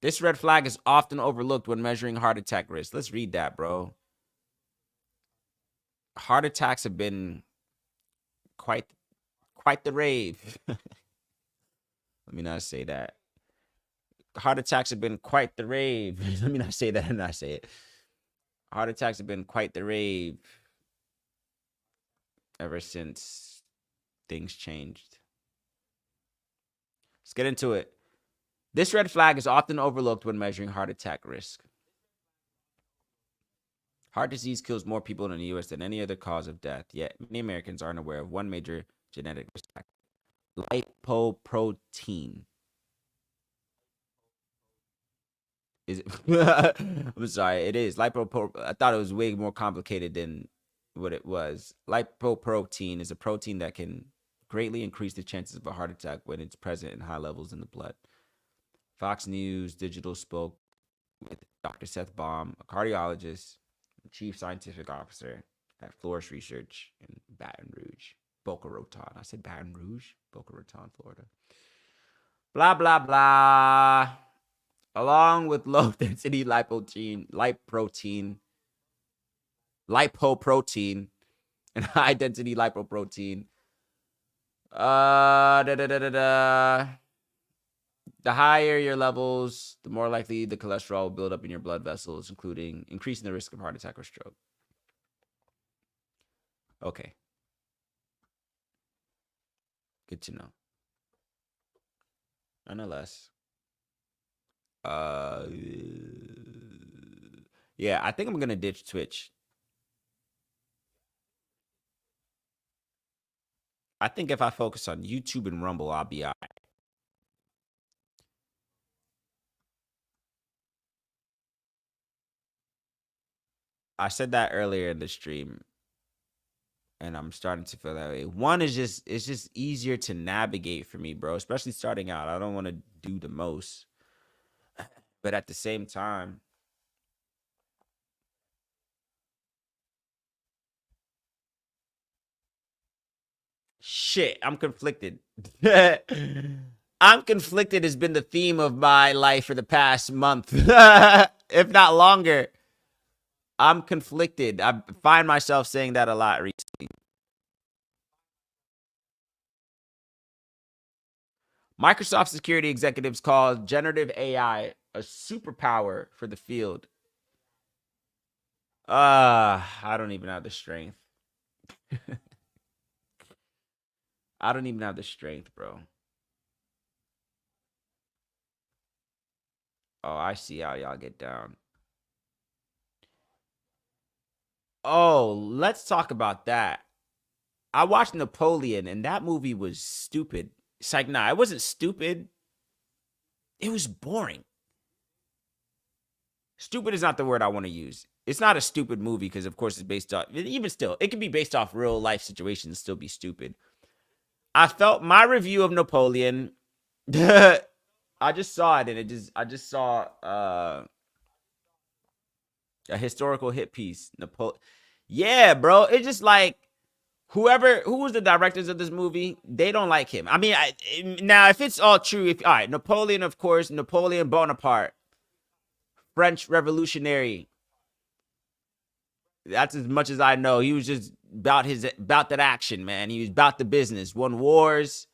This red flag is often overlooked when measuring heart attack risk. Let's read that, bro. Heart attacks have been quite the rave. Let me not say that. Heart attacks have been quite the rave. Let me not say that and not say it. Heart attacks have been quite the rave ever since things changed. Let's get into it. This red flag is often overlooked when measuring heart attack risk. Heart disease kills more people in the U.S. than any other cause of death, yet many Americans aren't aware of one major genetic risk factor: lipoprotein. Is it? I'm sorry, it is lipoprotein. I thought it was way more complicated than what it was. Lipoprotein is a protein that can greatly increase the chances of a heart attack when it's present in high levels in the blood. Fox News Digital spoke with Dr. Seth Baum, a cardiologist, chief scientific officer at Flourish Research in Baton Rouge, Boca Raton. I said Baton Rouge, Boca Raton, Florida. Blah, blah, blah. along with low density lipoprotein, and high density lipoprotein. Da, da, da, da, da. The higher your levels, the more likely the cholesterol will build up in your blood vessels, including increasing the risk of heart attack or stroke. Okay. Good to know. Nonetheless. Uh yeah, I think I'm gonna ditch Twitch. I think if I focus on YouTube and Rumble, I'll be all right. I said that earlier in the stream, and I'm starting to feel that way. One is just it's just easier to navigate for me, bro. Especially starting out. I don't want to do the most, but at the same time, shit, I'm conflicted. I'm conflicted has been the theme of my life for the past month, if not longer. I'm conflicted. I find myself saying that a lot recently. Microsoft security executives call generative AI a superpower for the field. I don't even have the strength. I don't even have the strength, bro. Oh, I see how y'all get down. Oh, let's talk about that. I watched Napoleon, and that movie was stupid. It's like, nah, it wasn't stupid. It was boring. Stupid is not the word I want to use. It's not a stupid movie because, of course, it's based off. Even still, it can be based off real life situations and still be stupid. I felt my review of Napoleon. I just saw it, and I just saw a historical hit piece. Yeah, bro. It's just like who was the directors of this movie, they don't like him. I mean, now if it's all true, if all right, Napoleon, of course, Napoleon Bonaparte, French revolutionary. That's as much as I know. He was just about that action, man. He was about the business. Won wars.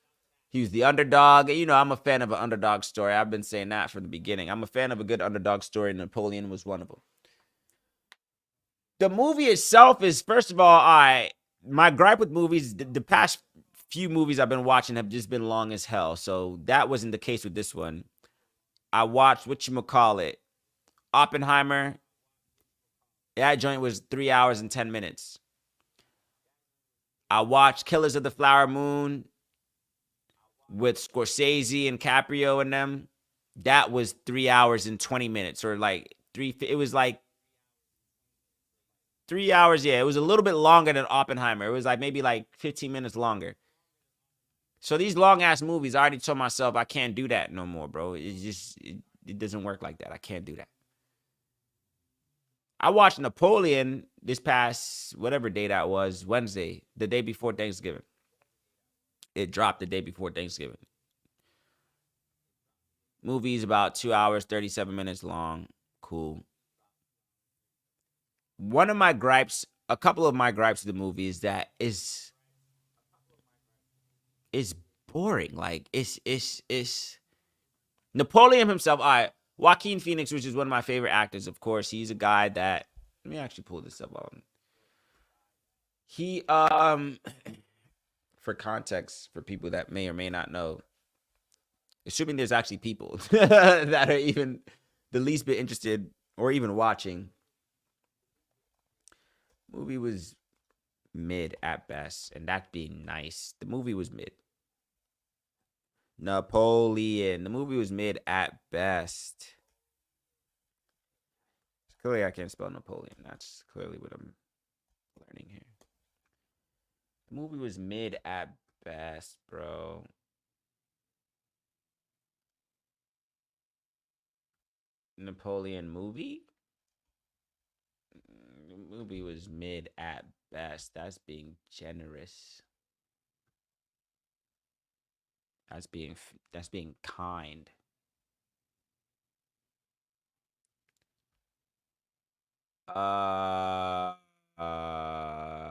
He was the underdog. You know, I'm a fan of an underdog story. I've been saying that from the beginning. I'm a fan of a good underdog story. Napoleon was one of them. The movie itself is, first of all, my gripe with movies, the past few movies I've been watching have just been long as hell. So that wasn't the case with this one. I watched whatchamacallit, Oppenheimer. That joint was 3 hours and 10 minutes. I watched Killers of the Flower Moon with Scorsese and Caprio and them. That was 3 hours and 20 minutes, or like it was like 3 hours. Yeah, it was a little bit longer than Oppenheimer. It was like maybe like 15 minutes longer. So these long ass movies, I already told myself I can't do that no more, bro. It doesn't work like that. I can't do that. I watched Napoleon this past whatever day that was, Wednesday, the day before Thanksgiving. It dropped the day before Thanksgiving. Movie's about 2 hours, 37 minutes long. Cool. One of my gripes, a couple of my gripes of the movie is that is boring. Like it's Napoleon himself. All right, Joaquin Phoenix, which is one of my favorite actors, of course. He's a guy that, let me actually pull this up on. He for context for people that may or may not know, assuming there's actually people that are even the least bit interested or even watching. Movie was mid at best, and that being nice. The movie was mid. Napoleon. The movie was mid at best. Clearly, I can't spell Napoleon. That's clearly what I'm learning here. The movie was mid at best, bro. Napoleon movie? The movie was mid at best. That's being generous. That's being kind.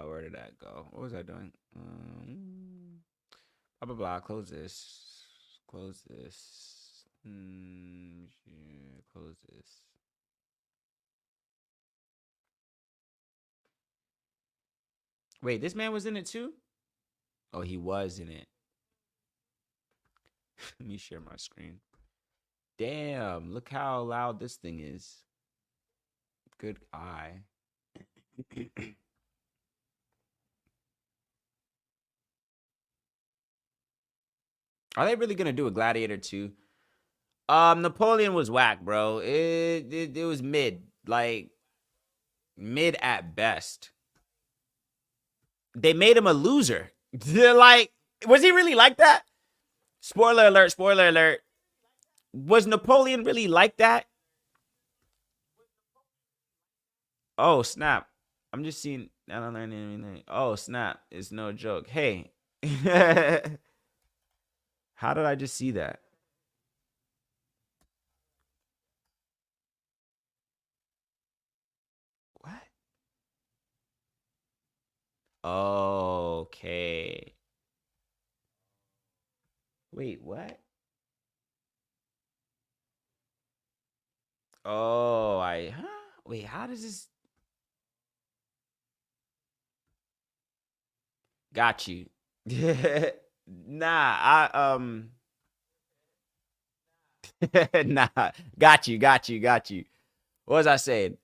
Where did that go? What was I doing? Blah blah blah. Close this. Close this. Yeah, close this. Wait, this man was in it too? Oh, he was in it. Let me share my screen. Damn, look how loud this thing is. Good eye. Are they really gonna do a Gladiator 2? Napoleon was whack, bro. It was mid, like mid at best. They made him a loser. They're like, was he really like that? Spoiler alert, spoiler alert. Was Napoleon really like that? Oh, snap. I'm just seeing I don't learn anything. Oh, snap. It's no joke. Hey. How did I just see that? What? Okay. Wait, what? Oh, huh? Wait, how does this got you? Nah, nah, got you. What was I saying?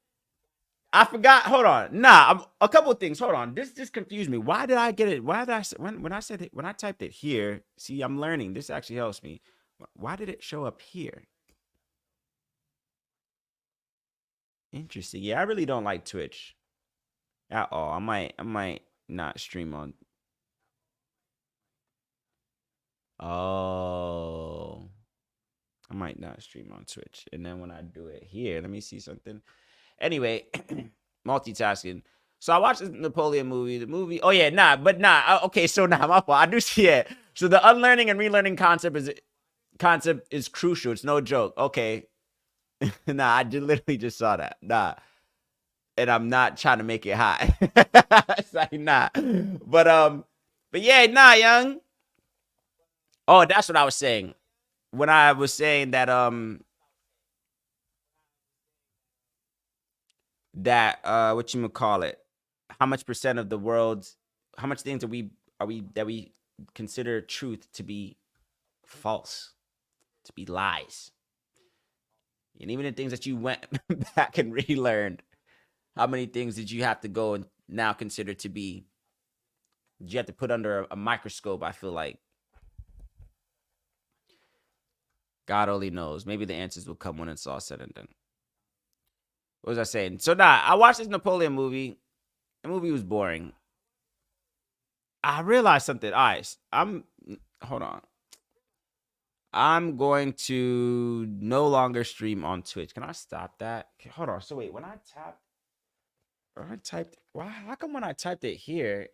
I forgot. Hold on. Nah, a couple of things. Hold on. This confused me. Why did I get it? Why did I when I said it, when I typed it here? See, I'm learning. This actually helps me. Why did it show up here? Interesting. Yeah, I really don't like Twitch at all. I might not stream on. Oh, I might not stream on Twitch. And then when I do it here, let me see something. Anyway, multitasking. So I watched the Napoleon movie. The movie. Oh yeah, Okay, so nah, my fault. I do see it. So the unlearning and relearning concept is crucial. It's no joke. Okay. Nah, I literally just saw that. Nah. And I'm not trying to make it hot. It's like nah. But yeah, nah, young. Oh, that's what I was saying. When I was saying that what you call it, how much percent of the world's how much things are we consider truth to be false, to be lies, and even the things that you went back and relearned, how many things did you have to go and now consider to be, did you have to put under a microscope? I feel like God only knows. Maybe the answers will come when it's all said and done. What was I saying? So nah, I watched this Napoleon movie. The movie was boring. I realized something. All right, hold on. I'm going to no longer stream on Twitch. Can I stop that? Okay, hold on. So wait, how come when I typed it here?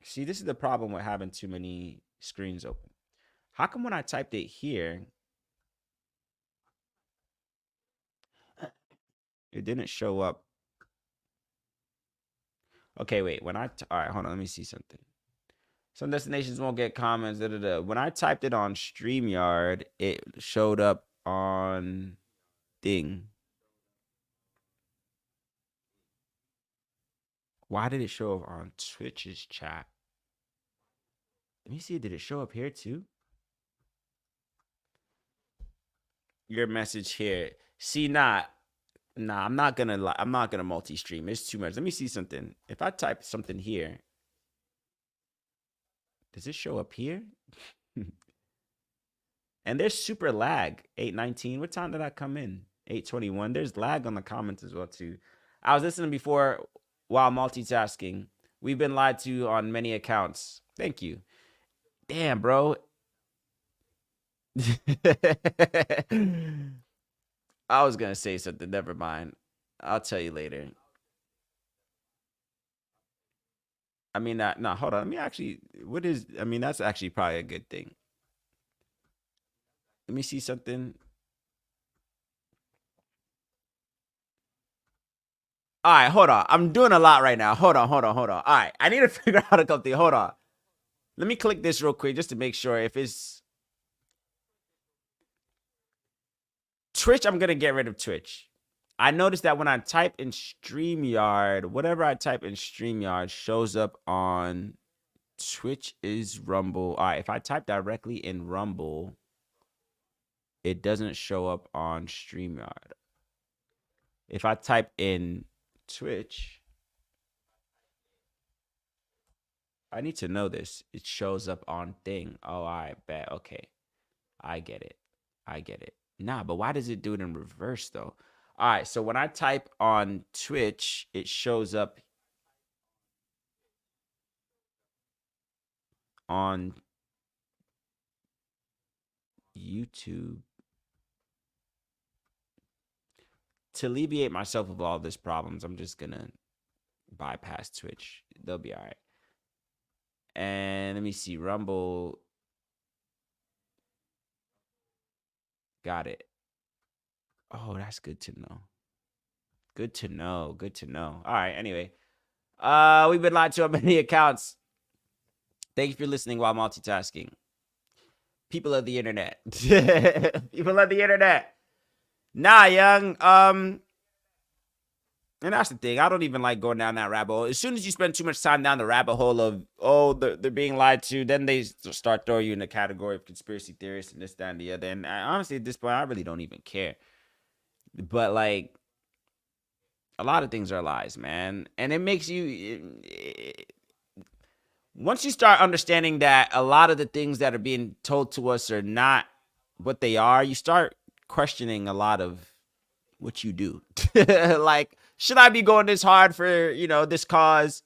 See, this is the problem with having too many screens open. How come when I typed it here, it didn't show up? Okay, wait. All right, hold on. Let me see something. Some destinations won't get comments. Da, da, da. When I typed it on StreamYard, it showed up on Ding. Why did it show up on Twitch's chat? Let me see. Did it show up here too? Your message here. See, I'm not gonna multi-stream. It's too much. Let me see something. If I type something here, does it show up here? And there's super lag. 8:19. What time did I come in? 8:21. There's lag on the comments as well too. I was listening before while multitasking. We've been lied to on many accounts. Thank you. Damn, bro. I was gonna say something. Never mind. I'll tell you later. I mean, no, hold on. Let me actually. What is? I mean, that's actually probably a good thing. Let me see something. All right, hold on. I'm doing a lot right now. Hold on. All right, I need to figure out a couple things. Hold on. Let me click this real quick just to make sure if it's Twitch, I'm going to get rid of Twitch. I noticed that when I type in StreamYard, whatever I type in StreamYard shows up on Twitch is Rumble. All right, if I type directly in Rumble, it doesn't show up on StreamYard. If I type in Twitch, I need to know this. It shows up on thing. Oh, I bet. Okay. I get it. Nah, but why does it do it in reverse though? All right, so when I type on Twitch, it shows up on YouTube. To alleviate myself of all these problems, I'm just gonna bypass Twitch. They'll be all right. And let me see, Rumble. Got it. Oh, that's good to know. Good to know. All right, anyway. We've been lied to on many accounts. Thank you for listening while multitasking. People of the internet. People of the internet. Nah, young. And that's the thing. I don't even like going down that rabbit hole. As soon as you spend too much time down the rabbit hole of, oh, they're being lied to, then they start throwing you in the category of conspiracy theorists and this, that, and the other. And honestly, at this point, I really don't even care. But, like, a lot of things are lies, man. And it makes you... once you start understanding that a lot of the things that are being told to us are not what they are, you start questioning a lot of what you do. Like, should I be going this hard for, this cause?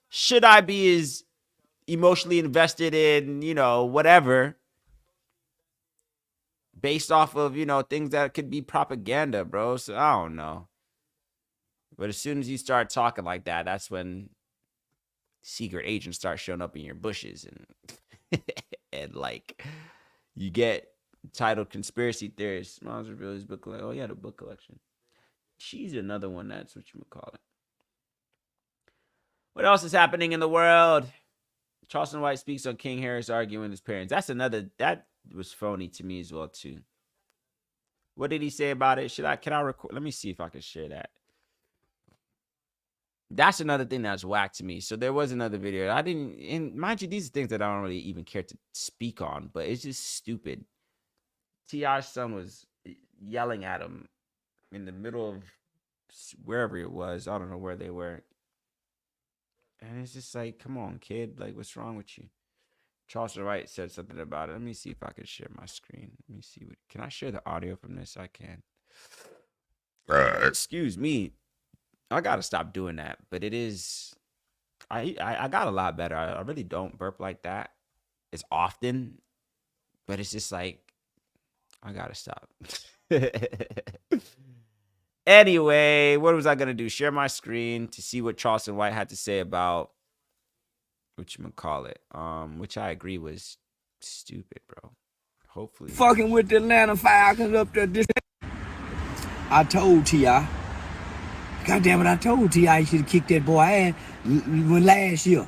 Should I be as emotionally invested in, whatever, based off of, things that could be propaganda, bro? So I don't know. But as soon as you start talking like that, that's when secret agents start showing up in your bushes and and like you get titled conspiracy theorist. Smiles reveal his book collection. Oh yeah, the book collection. She's another one. That's what you would call it. What else is happening in the world? Charleston White speaks on King Harris arguing with his parents. That's another, that was phony to me as well too. What did he say about it? Can I record? Let me see if I can share that. That's another thing that's whack to me. So there was another video. I didn't, and mind you, these are things that I don't really even care to speak on, but it's just stupid. T.I.'s son was yelling at him in the middle of wherever it was. I don't know where they were. And it's just like, come on, kid. Like, what's wrong with you? Charleston White said something about it. Let me see if I can share my screen. Let me see. Can I share the audio from this? I can. Excuse me. I gotta stop doing that, but it is. I got a lot better. I really don't burp like that as often, but it's just like I gotta stop. Anyway, what was I gonna do? Share my screen to see what Charleston White had to say about whatchamacallit, which I agree was stupid, bro. Hopefully, fucking with the Atlanta Falcons up there. I told T.I. God damn it, I told T.I. he should have kicked that boy ass when last year.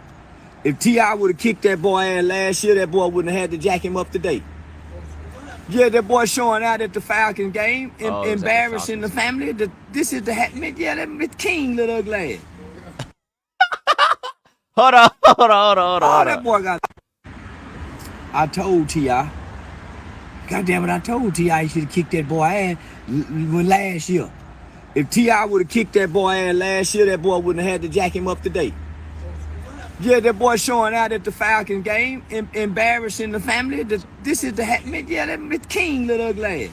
If T.I. would have kicked that boy ass last year, that boy wouldn't have had to jack him up today. Yeah, that boy showing out at the Falcon game, embarrassing the family. This is the that King, little ugly ass. Hold on. That boy got. I told T.I. God damn it, I told T.I. he should have kicked that boy ass when last year. If T.I. would have kicked that boy ass last year, that boy wouldn't have had to jack him up today. Yeah, that boy showing out at the Falcon game, embarrassing the family. This is that King, little ugly ass.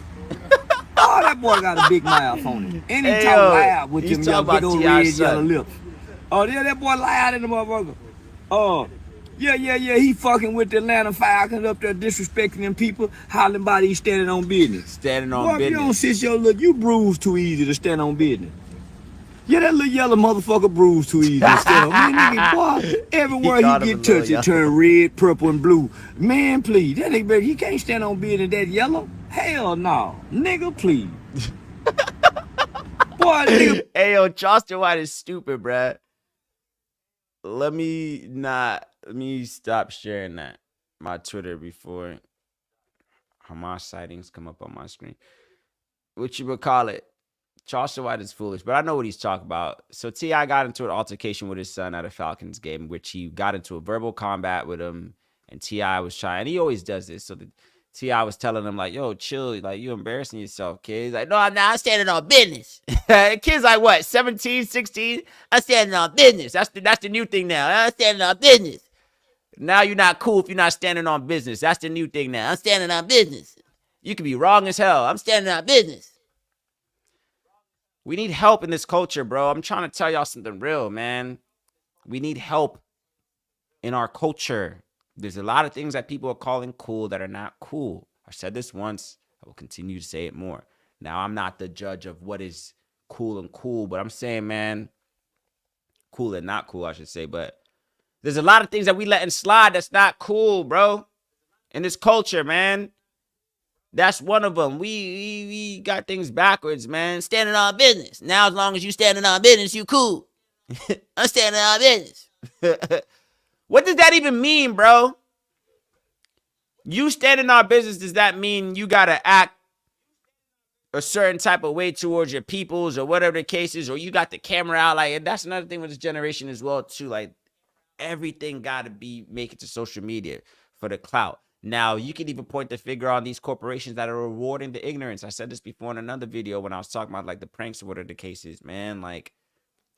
Oh, that boy got a big mouth on him. And he talk loud with them big old red yellow lips. Oh, yeah, that boy loud in the motherfucker. Oh, yeah, he fucking with the Atlanta Falcons up there disrespecting them people, hollering about he standing on business. Standing on business. You don't sit your look, you bruise too easy to stand on business. Yeah, that little yellow motherfucker bruise too easy to stand on. Man, nigga, boy, everywhere he get touched, it turn red, purple, and blue. Man, please, that nigga, he can't stand on business that yellow. Hell no. Nigga, please. Boy, boy, nigga. Hey, yo, Charleston White is stupid, bruh. Let me stop sharing that. My Twitter before Hamas sightings come up on my screen. What you would call it? Charleston White is foolish, but I know what he's talking about. So T.I. got into an altercation with his son at a Falcons game, which he got into a verbal combat with him, and T.I. was trying, and he always does this. So T.I. was telling him, like, yo, chill, like, you embarrassing yourself, kid. He's like, no, I'm not. I'm standing on business. Kid's like, what, 17, 16? I'm standing on business. That's the new thing now. I'm standing on business. Now you're not cool if you're not standing on business. That's the new thing now. I'm standing on business. You can be wrong as hell. I'm standing on business. We need help in this culture, bro. I'm trying to tell y'all something real, man. We need help in our culture. There's a lot of things that people are calling cool that are not cool. I said this once. I will continue to say it more. Now, I'm not the judge of what is cool, but I'm saying, man, cool and not cool, I should say. But there's a lot of things that we letting slide that's not cool, bro, in this culture, man. That's one of them. We got things backwards, man. Standing on business. Now, as long as you standing on business, you cool. I'm standing on business. What does that even mean, bro? You standing on business, does that mean you got to act a certain type of way towards your peoples or whatever the case is, or you got the camera out? Like, and that's another thing with this generation as well, too. Like, everything got to make it to social media for the clout. Now, you can even point the finger on these corporations that are rewarding the ignorance. I said this before in another video when I was talking about, like, the pranks or whatever the case is, man. Like,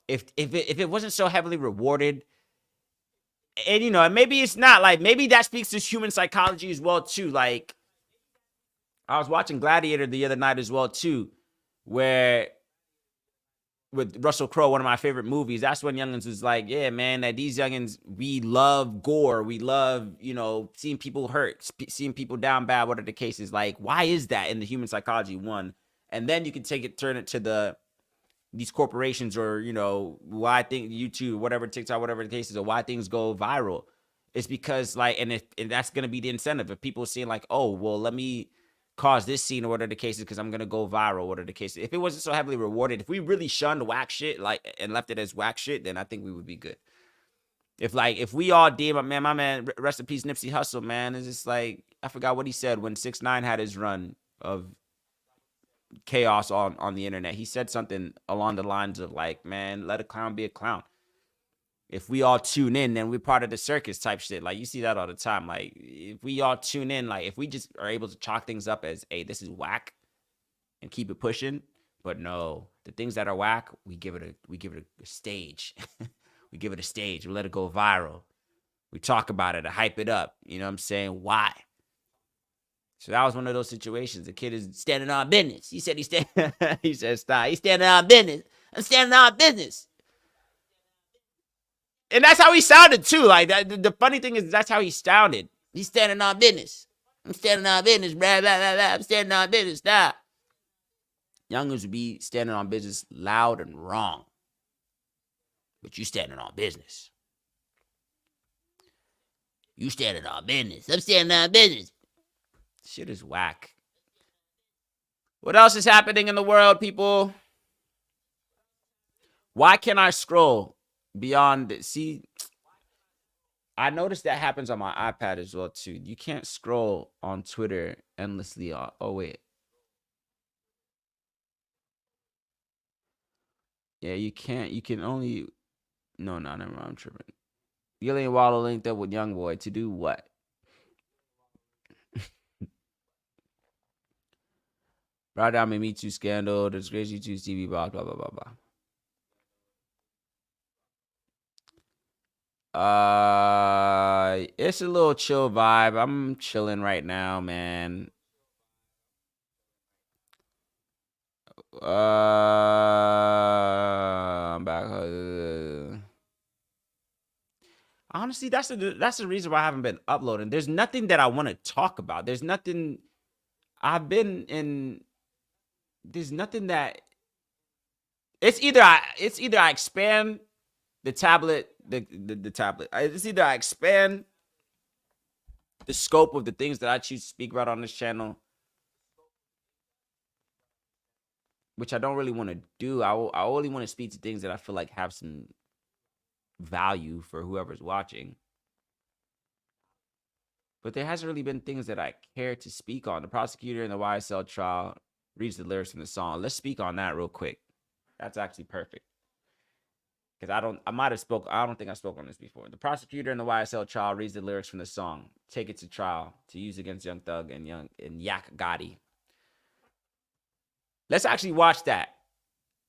if it wasn't so heavily rewarded, and, you know, maybe it's not, like, maybe that speaks to human psychology as well, too. Like, I was watching Gladiator the other night as well, too, where with Russell Crowe, one of my favorite movies, that's when youngins was like, yeah, man, that these youngins, we love gore. We love, you know, seeing people hurt, seeing people down bad, whatever the case is. Like, why is that in the human psychology, one? And then you can turn it to these corporations, or, you know, why I think YouTube, whatever, TikTok, whatever the case is, or why things go viral. It's because, like, and that's going to be the incentive. If people seeing like, oh, well, let me cause this scene or whatever the case is because I'm going to go viral, whatever the case is. If it wasn't so heavily rewarded, if we really shunned whack shit, like, and left it as whack shit, then I think we would be good. If we all did, my man, rest in peace, Nipsey Hussle, man, it's just like, I forgot what he said when 6ix9ine had his run of chaos on the internet. He said something along the lines of, like, man, let a clown be a clown. If we all tune in, then we're part of the circus type shit. Like, you see that all the time. Like, if we all tune in, like, if we just are able to chalk things up as, hey, this is whack, and keep it pushing. But no, the things that are whack, we give it a stage. We give it a stage. We let it go viral. We talk about it, hype it up. You know what I'm saying? Why? So that was one of those situations. The kid is standing on business. He said he said stop. He's standing on business. I'm standing on business. And that's how he sounded, too. Like, the funny thing is, that's how he sounded. He's standing on business. I'm standing on business, blah, blah, blah, blah. I'm standing on business, stop. Youngers would be standing on business loud and wrong. But you standing on business. You standing on business. I'm standing on business. Shit is whack. What else is happening in the world, people? Why can't I scroll beyond? See, I noticed that happens on my iPad as well, too. You can't scroll on Twitter endlessly. Oh, wait. Yeah, you can't. You can only... No, never mind. I'm tripping. Gillian Waller linked up with YoungBoy to do what? Brought down my Me Too scandal, the disgrace YouTube TV box, blah, blah, blah, blah. It's a little chill vibe. I'm chilling right now, man. I'm back. Honestly, that's the reason why I haven't been uploading. There's nothing that I want to talk about. There's nothing there's nothing that it's either I expand the tablet, the tablet. It's either I expand the scope of the things that I choose to speak about on this channel, which I don't really want to do. I only want to speak to things that I feel like have some value for whoever's watching. But there hasn't really been things that I care to speak on. The prosecutor in the YSL trial reads the lyrics from the song. Let's speak on that real quick. That's actually perfect. Because I don't think I spoke on this before. The prosecutor in the YSL trial reads the lyrics from the song. Take it to trial to use against Young Thug and Yak Gotti. Let's actually watch that.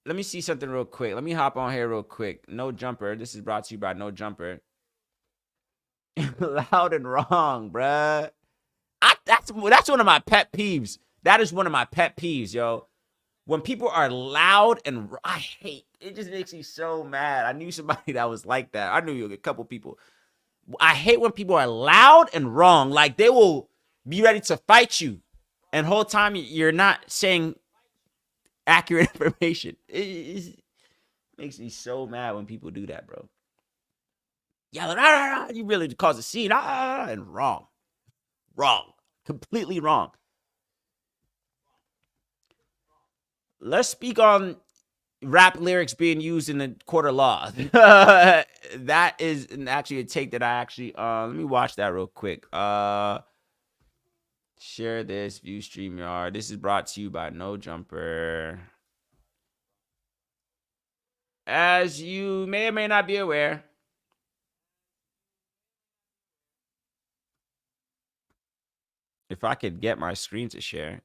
Let me see something real quick. Let me hop on here real quick. No Jumper. This is brought to you by No Jumper. Loud and wrong, bruh. That's one of my pet peeves. That is one of my pet peeves, yo. When people are loud and I hate it, just makes me so mad. I knew somebody that was like that. I knew a couple people. I hate when people are loud and wrong. Like they will be ready to fight you, and whole time you're not saying accurate information. It makes me so mad when people do that, bro. Yelling, you really cause a scene, and wrong, completely wrong. Let's speak on rap lyrics being used in the court of law. That is actually a take that I actually let me watch that real quick. Share this, view StreamYard. This is brought to you by No Jumper. As you may or may not be aware, if I could get my screen to share.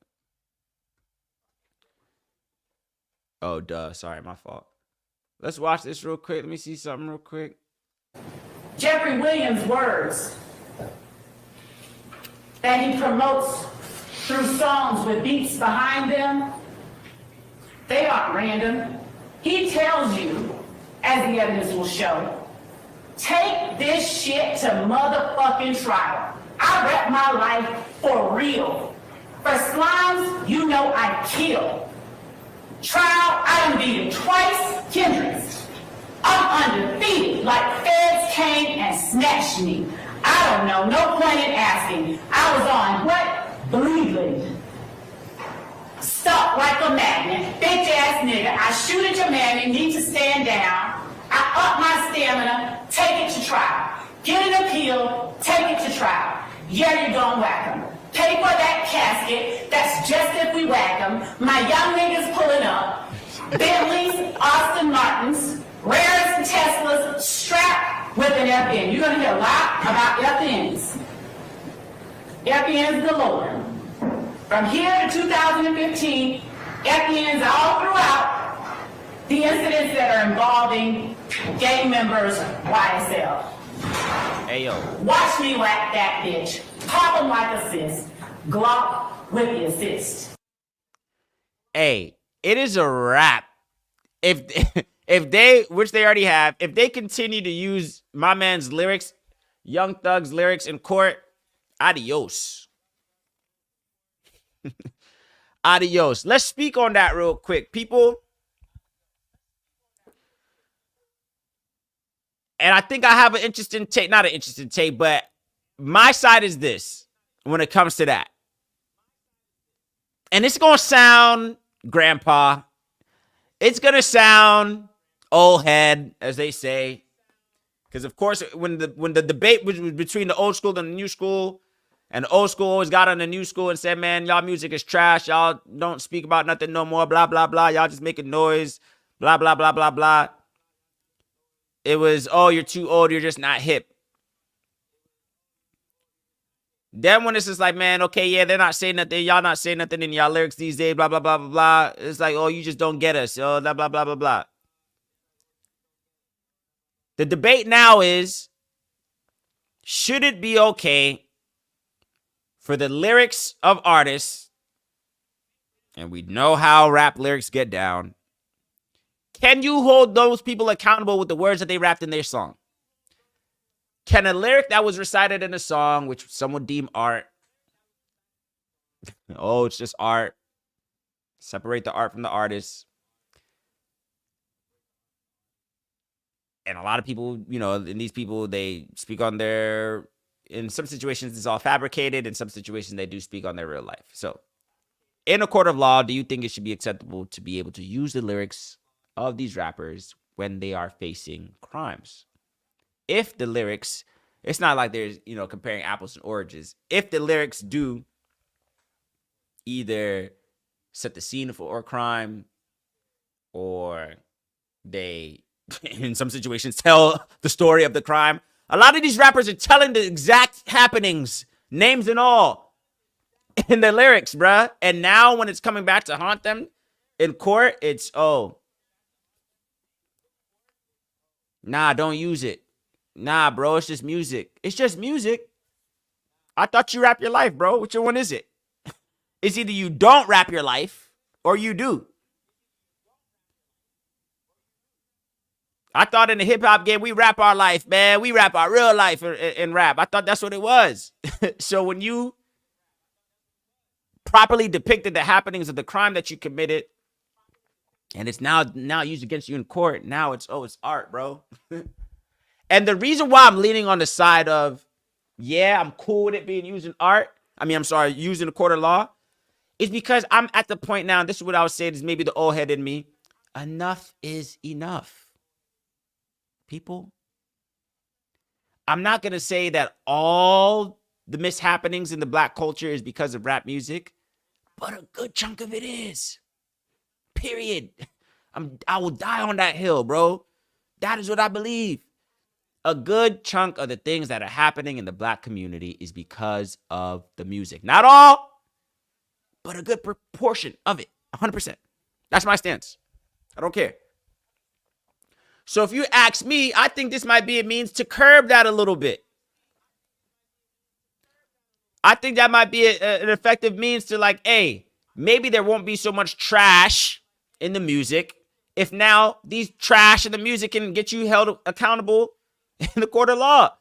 Oh, duh. Sorry, my fault. Let's watch this real quick. Let me see something real quick. Jeffrey Williams' words that he promotes through songs with beats behind them, they aren't random. He tells you, as the evidence will show, take this shit to motherfucking trial. I rep my life for real. For slimes, you know I kill. Trial, I done beat him twice, Kendricks. I'm undefeated, like feds came and snatched me. I don't know, no point in asking. I was on what? Bleeding. Stuck like a magnet, bitch ass nigga. I shoot at your man, you need to stand down. I up my stamina, take it to trial. Get an appeal, take it to trial. Yeah, you're gonna whack him. Pay for that casket, that's just if we whack him. My young niggas pulling up. Bentleys, Austin Martins, Rares and Teslas strapped with an FN. You're gonna hear a lot about FNs. FNs galore. From here to 2015, FNs all throughout the incidents that are involving gang members, YSL. Ayo. Watch me whack that bitch. Pop him like a sis. Glock with the assist. Hey, it is a wrap. If they, which they already have, if they continue to use my man's lyrics, Young Thug's lyrics in court, adios. Adios. Let's speak on that real quick, people. And I think I have an interesting take, not an interesting take, but my side is this when it comes to that. And it's going to sound grandpa. It's going to sound old head, as they say. Because, of course, when the debate was between the old school and the new school, and the old school always got on the new school and said, man, y'all music is trash. Y'all don't speak about nothing no more, blah, blah, blah. Y'all just making noise, blah, blah, blah, blah, blah. It was, oh, you're too old. You're just not hip. Then when it's just like, man, okay, yeah, they're not saying nothing. Y'all not saying nothing in y'all lyrics these days, blah, blah, blah, blah, blah. It's like, oh, you just don't get us. Oh, blah, blah, blah, blah, blah. The debate now is, should it be okay for the lyrics of artists, and we know how rap lyrics get down, can you hold those people accountable with the words that they rapped in their song? Can a lyric that was recited in a song, which some would deem art, oh, it's just art, separate the art from the artist? And a lot of people, you know, and these people, they speak on their, in some situations, it's all fabricated. In some situations, they do speak on their real life. So In a court of law, do you think it should be acceptable to be able to use the lyrics of these rappers when they are facing crimes? If the lyrics, it's not like there's, comparing apples and oranges. If the lyrics do either set the scene for a crime, or they, in some situations, tell the story of the crime. A lot of these rappers are telling the exact happenings, names and all, in their lyrics, bruh. And now when it's coming back to haunt them in court, it's, oh, nah, don't use it. Nah, bro, it's just music. It's just music. I thought you rap your life, bro. Which one is it? It's either you don't rap your life or you do. I thought in the hip hop game, we rap our life, man. We rap our real life in rap. I thought that's what it was. So when you properly depicted the happenings of the crime that you committed, and it's now used against you in court, now it's art, bro. And the reason why I'm leaning on the side of, yeah, I'm cool with it being used in art. Used in a court of law, is because I'm at the point now, and this is what I was saying is maybe the old head in me. Enough is enough. People, I'm not going to say that all the mishappenings in the black culture is because of rap music, but a good chunk of it is. Period. I will die on that hill, bro. That is what I believe. A good chunk of the things that are happening in the black community is because of the music. Not all, but a good proportion of it. 100%. That's my stance. I don't care. So if you ask me, I think this might be a means to curb that a little bit. I think that might be an effective means to, like, hey, maybe there won't be so much trash in the music if now these trash in the music can get you held accountable in the court of law.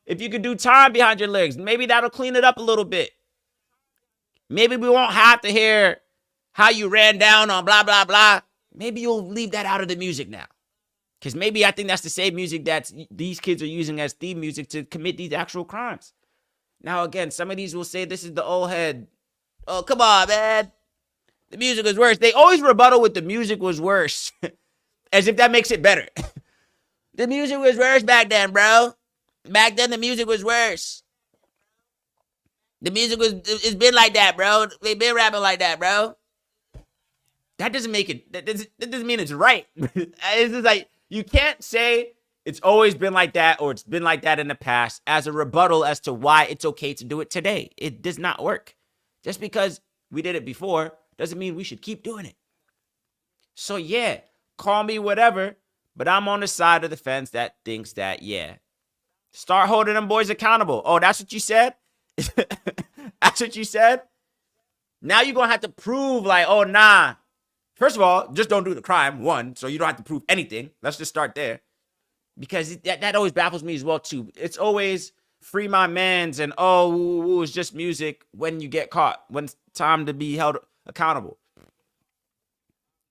If you could do time behind your lyrics, maybe that'll clean it up a little bit. Maybe we won't have to hear how you ran down on blah, blah, blah. Maybe you'll leave that out of the music now. Because maybe I think that's the same music that these kids are using as theme music to commit these actual crimes. Now, again, some of these will say this is the old head. Oh, come on, man. The music was worse. They always rebuttal with the music was worse. As if that makes it better. The music was worse back then, bro. Back then, the music was worse. The music it's been like that, bro. They've been rapping like that, bro. That doesn't make it, that doesn't mean it's right. It's just like, you can't say it's always been like that or it's been like that in the past as a rebuttal as to why it's okay to do it today. It does not work. Just because we did it before doesn't mean we should keep doing it. So yeah, call me whatever, but I'm on the side of the fence that thinks that, yeah, start holding them boys accountable. Oh, that's what you said? That's what you said? Now you're going to have to prove like, oh, nah. First of all, just don't do the crime, one, so you don't have to prove anything. Let's just start there. Because that always baffles me as well, too. It's always free my mans and, oh, it's just music when you get caught, when it's time to be held accountable.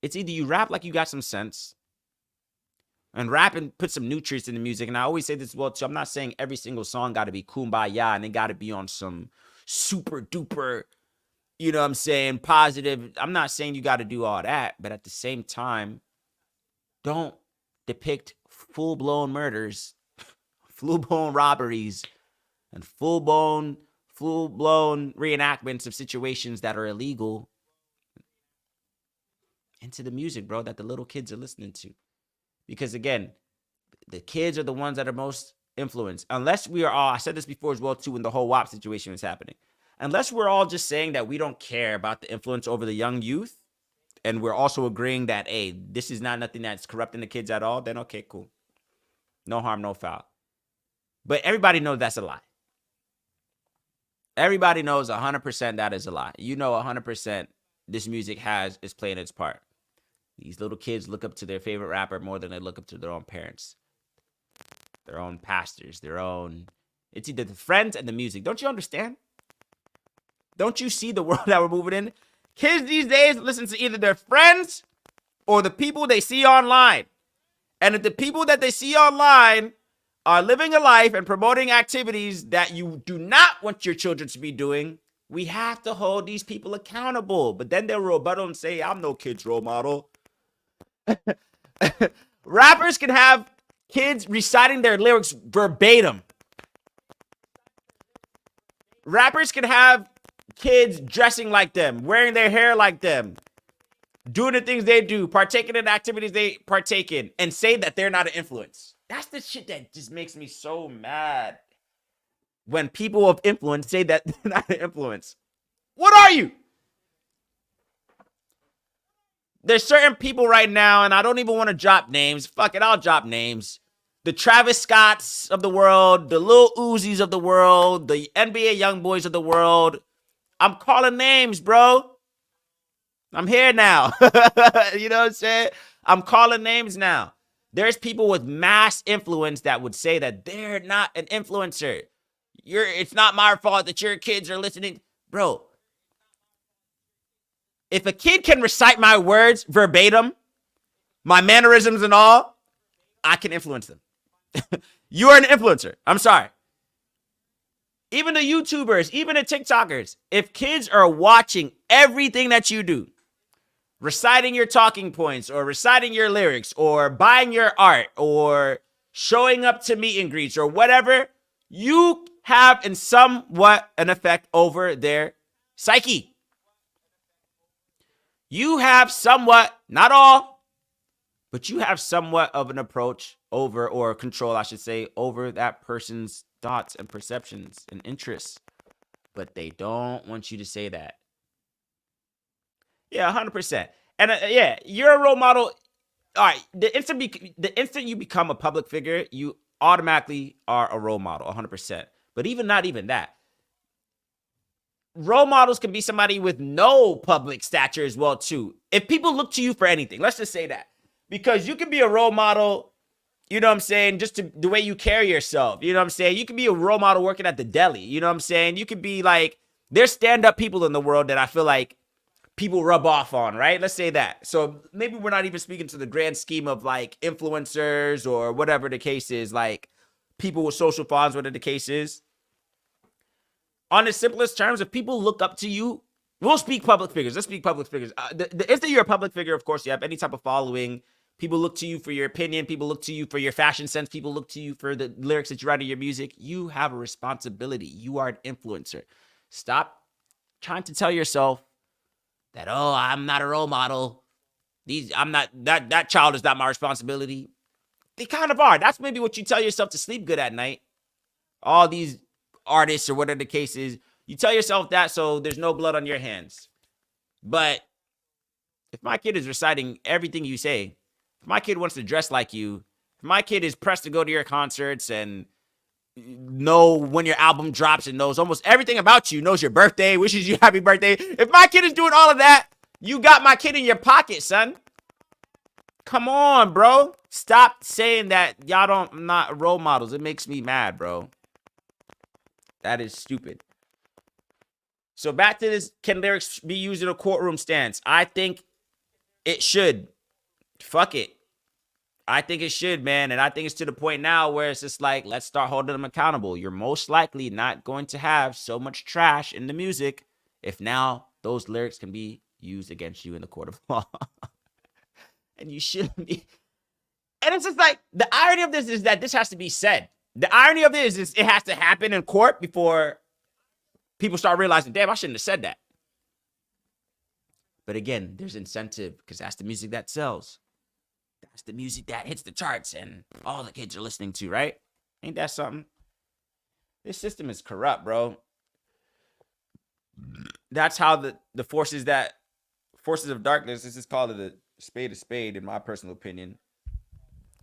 It's either you rap like you got some sense and rap and put some nutrients in the music. And I always say this as well, too. I'm not saying every single song got to be kumbaya and it got to be on some super duper, you know what I'm saying, positive. I'm not saying you got to do all that, but at the same time, don't depict full-blown murders, full-blown robberies, and full-blown reenactments of situations that are illegal into the music, bro, that the little kids are listening to. Because again, the kids are the ones that are most influenced. Unless we are all, I said this before as well, too, when the whole WAP situation was happening. Unless we're all just saying that we don't care about the influence over the young youth, and we're also agreeing that, hey, this is not nothing that's corrupting the kids at all, then okay, cool. No harm, no foul. But everybody knows that's a lie. Everybody knows 100% that is a lie. You know 100% this music is playing its part. These little kids look up to their favorite rapper more than they look up to their own parents, their own pastors, it's either the friends and the music. Don't you understand? Don't you see the world that we're moving in? Kids these days listen to either their friends or the people they see online. And if the people that they see online are living a life and promoting activities that you do not want your children to be doing, We have to hold these people accountable. But then they'll rebuttal and say, I'm no kid's role model. Rappers can have kids reciting their lyrics verbatim. Rappers can have kids dressing like them, wearing their hair like them, doing the things they do, partaking in the activities they partake in, and say that they're not an influence. That's the shit that just makes me so mad. When people of influence say that they're not an influence. What are you? There's certain people right now, and I don't even want to drop names. Fuck it, I'll drop names. The Travis Scotts of the world, the Lil Uzis of the world, the NBA Youngboys of the world. I'm calling names, bro. I'm here now. You know what I'm saying? I'm calling names now. There's people with mass influence that would say that they're not an influencer. It's not my fault that your kids are listening. Bro, if a kid can recite my words verbatim, my mannerisms and all, I can influence them. You are an influencer. I'm sorry. Even the YouTubers, even the TikTokers, if kids are watching everything that you do, reciting your talking points or reciting your lyrics or buying your art or showing up to meet and greets or whatever, you have in somewhat an effect over their psyche. You have somewhat, not all, but you have somewhat of an approach over, or control, I should say, over that person's thoughts and perceptions and interests. But they don't want you to say that. Yeah, 100%. And yeah, you're a role model. All right, the instant you become a public figure, you automatically are a role model, 100%. But not even that. Role models can be somebody with no public stature as well, too. If people look to you for anything, let's just say that. Because you can be a role model, you know what I'm saying, just the way you carry yourself. You know what I'm saying? You can be a role model working at the deli. You know what I'm saying? You could be like, there's stand-up people in the world that I feel like people rub off on, right? Let's say that. So maybe we're not even speaking to the grand scheme of like influencers or whatever the case is, like people with social followings, whatever the case is. On the simplest terms, if people look up to you, we'll speak public figures. Let's speak public figures. The instant you're a public figure, of course, you have any type of following. People look to you for your opinion. People look to you for your fashion sense. People look to you for the lyrics that you write in your music. You have a responsibility. You are an influencer. Stop trying to tell yourself that, oh, I'm not a role model. That child is not my responsibility. They kind of are. That's maybe what you tell yourself to sleep good at night. All these artists or whatever the case is, you tell yourself that so there's no blood on your hands. But if my kid is reciting everything you say, if my kid wants to dress like you, if my kid is pressed to go to your concerts and know when your album drops and knows almost everything about you, knows your birthday, wishes you happy birthday. If my kid is doing all of that, you got my kid in your pocket, son. Come on, bro. Stop saying that I'm not role models. It makes me mad, bro. That is stupid. So back to this, can lyrics be used in a courtroom stance? I think it should. Fuck it. I think it should, man. And I think it's to the point now where it's just like, let's start holding them accountable. You're most likely not going to have so much trash in the music if now those lyrics can be used against you in the court of law. And you shouldn't be. And it's just like, the irony of this is that this has to be said. The irony of this is it has to happen in court before people start realizing, damn, I shouldn't have said that. But again, there's incentive because that's the music that sells. That's the music that hits the charts and all the kids are listening to, right? Ain't that something? This system is corrupt, bro. That's how the forces of darkness, this is called a spade, in my personal opinion.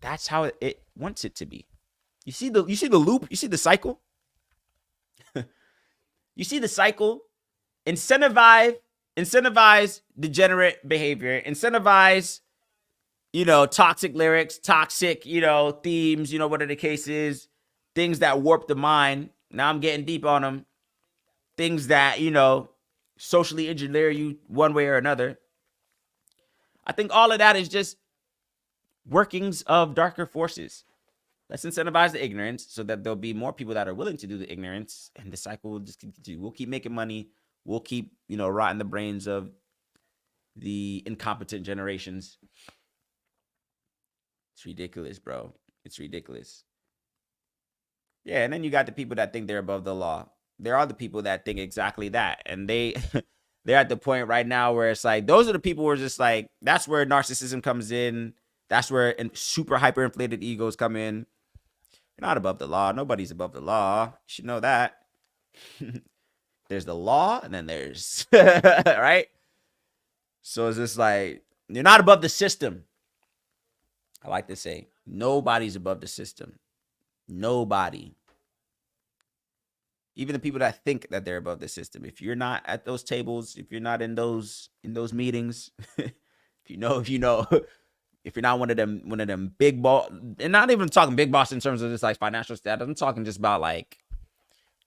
That's how it wants it to be. You see the loop? You see the cycle? You see the cycle? Incentivize degenerate behavior. Incentivize, toxic lyrics, toxic, themes, whatever the case is. Things that warp the mind. Now I'm getting deep on them. Things that, socially engineer you one way or another. I think all of that is just workings of darker forces. Let's incentivize the ignorance so that there'll be more people that are willing to do the ignorance, and the cycle will just continue. We'll keep making money. we'll keep, rotting the brains of the incompetent generations. It's ridiculous, bro. It's ridiculous. Yeah, and then you got the people that think they're above the law. There are the people that think exactly that. And they're at the point right now where it's like, those are the people who are just like, that's where narcissism comes in. That's where super hyperinflated egos come in. You're not above the law. Nobody's above the law. You should know that. There's the law, and then there's, right? So it's just like, you're not above the system. I like to say, nobody's above the system. Nobody. Even the people that think that they're above the system. If you're not at those tables, if you're not in those meetings, if you know, if you're not one of them big boss, and not even talking big boss in terms of just like financial status, I'm talking just about like,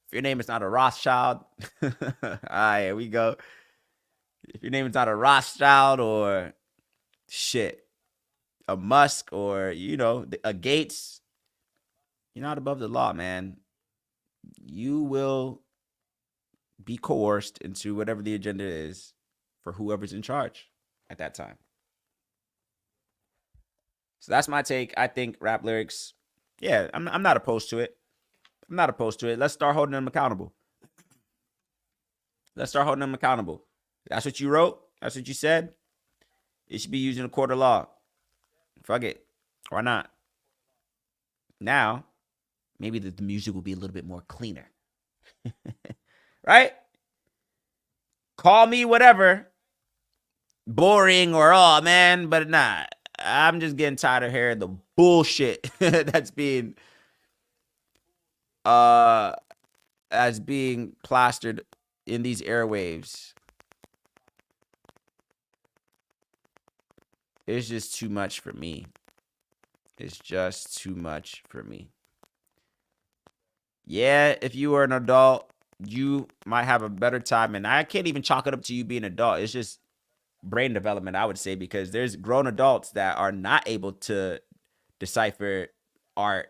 if your name is not a Rothschild, all right, here we go. If your name is not a Rothschild or shit, a Musk or, a Gates, you're not above the law, man. You will be coerced into whatever the agenda is for whoever's in charge at that time. So that's my take. I think rap lyrics, yeah, I'm not opposed to it. I'm not opposed to it. Let's start holding them accountable. Let's start holding them accountable. That's what you wrote. That's what you said. It should be used in a court of law. Fuck it. Why not? Now, maybe the music will be a little bit more cleaner. Right? Call me whatever. Boring or, oh, man, but nah. I'm just getting tired of hearing the bullshit that's being as being plastered in these airwaves. It's just too much for me. It's just too much for me. Yeah, if you are an adult, you might have a better time. And I can't even chalk it up to you being an adult. It's just brain development, I would say, because there's grown adults that are not able to decipher art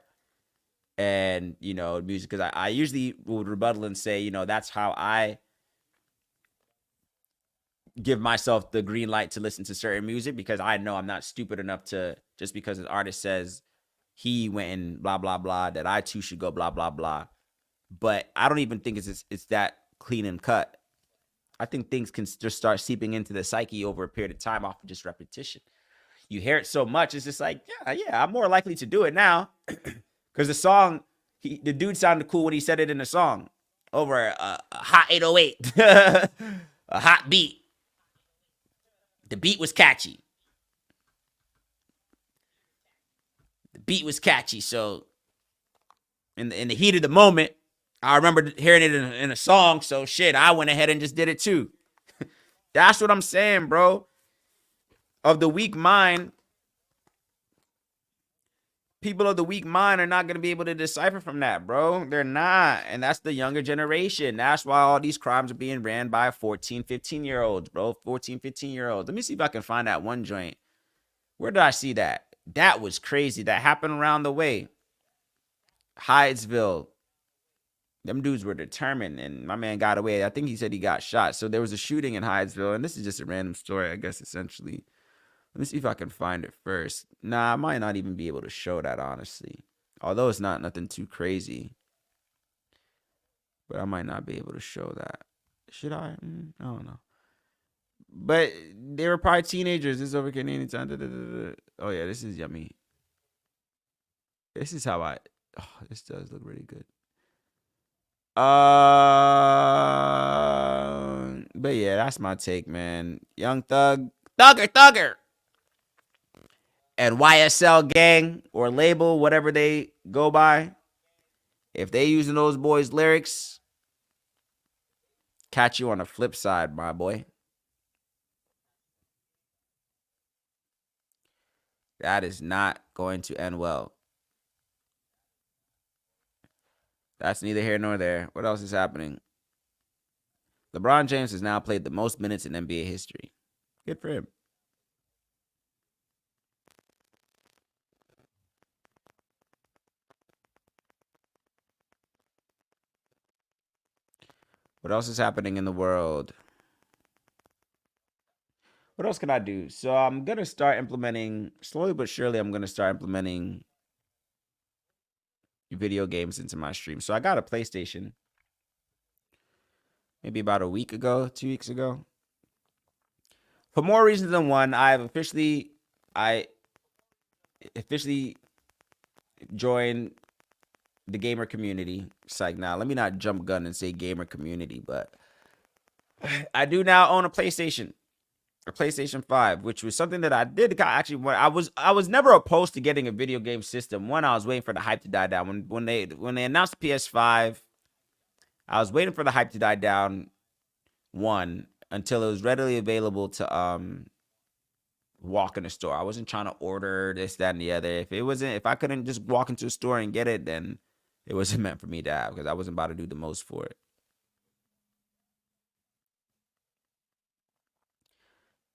and, music. Because I usually would rebuttal and say, that's how I give myself the green light to listen to certain music, because I know I'm not stupid enough to, just because an artist says he went and blah, blah, blah, that I too should go blah, blah, blah. But I don't even think it's that clean and cut. I think things can just start seeping into the psyche over a period of time off of just repetition. You hear it so much, it's just like, yeah, I'm more likely to do it now. Because the song, the dude sounded cool when he said it in the song over a hot 808, a hot beat. The beat was catchy. So in the heat of the moment, I remember hearing it in a song. So shit, I went ahead and just did it too. That's what I'm saying, bro. Of the weak mind, people of the weak mind are not going to be able to decipher from that, bro. They're not. And that's the younger generation. That's why all these crimes are being ran by 14, 15-year-olds, bro. 14, 15-year-olds. Let me see if I can find that one joint. Where did I see that? That was crazy. That happened around the way. Hydesville. Them dudes were determined, and my man got away. I think he said he got shot. So there was a shooting in Hydesville, and this is just a random story, I guess, essentially. Let me see if I can find it first. Nah, I might not even be able to show that, honestly. Although it's not nothing too crazy. But I might not be able to show that. Should I? I don't know. But they were probably teenagers. This is over Canadian time. Oh, yeah, this is yummy. This is how this does look really good. But yeah, that's my take, man. Young Thugger, and YSL gang or label, whatever they go by, if they using those boys' lyrics, catch you on the flip side, my boy. That is not going to end well. That's neither here nor there. What else is happening? LeBron James has now played the most minutes in NBA history. Good for him. What else is happening in the world? What else can I do? So I'm gonna start implementing slowly but surely. I'm gonna start implementing video games into my stream. So I got a PlayStation maybe about a week ago, 2 weeks ago. For more reasons than one, I officially joined the gamer community. It's like, now let me not jump gun and say gamer community, but I do now own a PlayStation 5, which was something that I did actually. When I was never opposed to getting a video game system. One, I was waiting for the hype to die down. When they announced the PS5, I was waiting for the hype to die down. One, until it was readily available to walk in the store. I wasn't trying to order this, that, and the other. If I couldn't just walk into a store and get it, then it wasn't meant for me to have, because I wasn't about to do the most for it.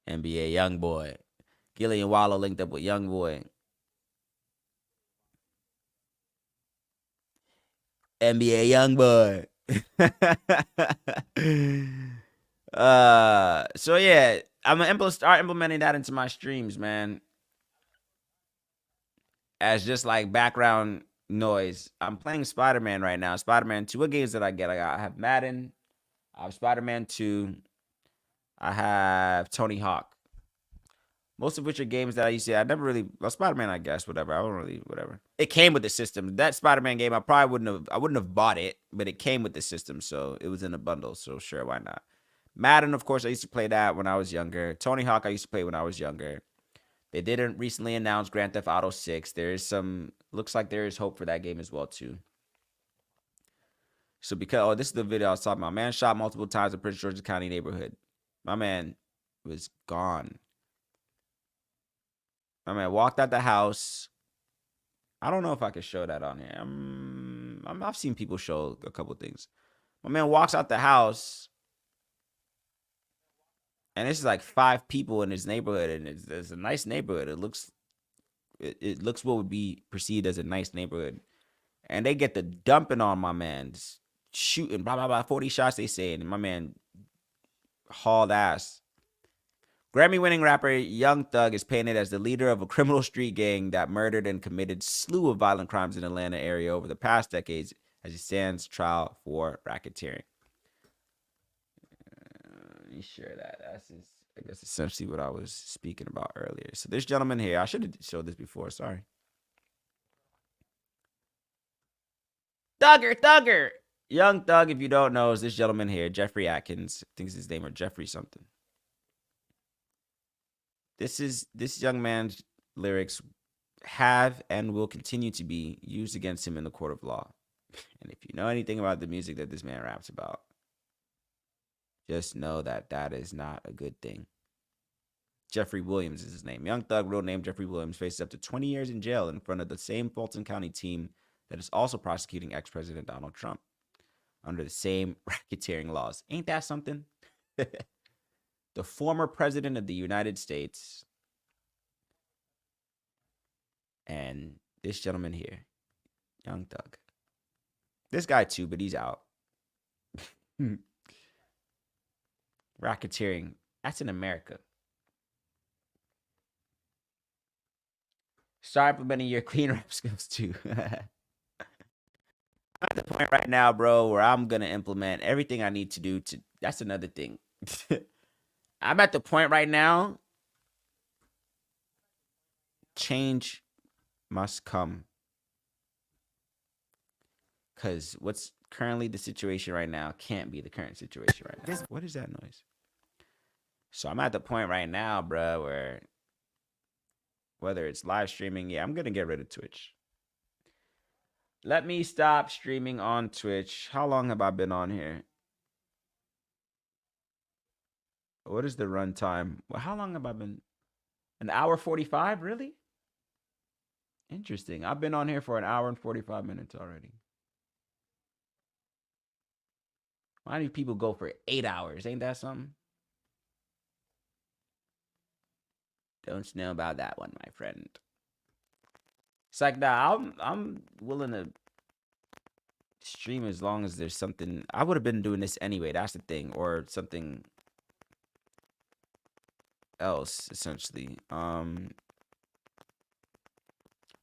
NBA Youngboy. Gillian Wallow linked up with Youngboy. NBA Youngboy. So yeah, I'm gonna start implementing that into my streams, man. As just like background noise. I'm playing Spider-Man right now. Spider-Man 2. What games did I get? I have Madden. I have Spider-Man 2. I have Tony Hawk. Most of which are games that I used to. I never really. Well, Spider-Man, I guess. Whatever. I don't really. Whatever. It came with the system. That Spider-Man game, I probably wouldn't have bought it, but it came with the system, so it was in a bundle. So sure, why not? Madden, of course, I used to play that when I was younger. Tony Hawk, I used to play when I was younger. They didn't recently announce Grand Theft Auto 6. There is looks like there is hope for that game as well, too. So this is the video I was talking about. Man shot multiple times in Prince George's County neighborhood. My man was gone. My man walked out the house. I don't know if I can show that on here. I've seen people show a couple things. My man walks out the house. And this is like 5 people in his neighborhood, and it's a nice neighborhood. It looks what would be perceived as a nice neighborhood. And they get the dumping on my man, just shooting, blah, blah, blah, 40 shots, they say, and my man hauled ass. Grammy-winning rapper Young Thug is painted as the leader of a criminal street gang that murdered and committed slew of violent crimes in the Atlanta area over the past decades as he stands trial for racketeering. Let me share that. That's just, I guess, essentially what I was speaking about earlier. So this gentleman here, I should have showed this before. Sorry. Thugger. Young Thug, if you don't know, is this gentleman here, Jeffrey Atkins. I think his name or Jeffrey something. This young man's lyrics have and will continue to be used against him in the court of law. And if you know anything about the music that this man raps about, just know that that is not a good thing. Jeffrey Williams is his name. Young Thug, real name Jeffrey Williams, faces up to 20 years in jail in front of the same Fulton County team that is also prosecuting ex-President Donald Trump under the same racketeering laws. Ain't that something? The former president of the United States and this gentleman here, Young Thug. This guy too, but he's out. Racketeering. That's in America. Start implementing your clean rap skills too. I'm at the point right now, bro, where I'm going to implement everything I need to do to... That's another thing. I'm at the point right now. Change must come. Because what's currently the situation right now can't be the current situation right now. What is that noise? So I'm at the point right now, bro, where whether it's live streaming, I'm going to get rid of Twitch. Let me stop streaming on Twitch. How long have I been on here? What is the runtime? Well, how long have I been? An hour 45, really? Interesting. I've been on here for an hour and 45 minutes already. Why do people go for 8 hours? Ain't that something? Don't know about that one, my friend. It's like, nah, I'm willing to Stream as long as there's something. I would have been doing this anyway. That's the thing, or something else essentially. Oh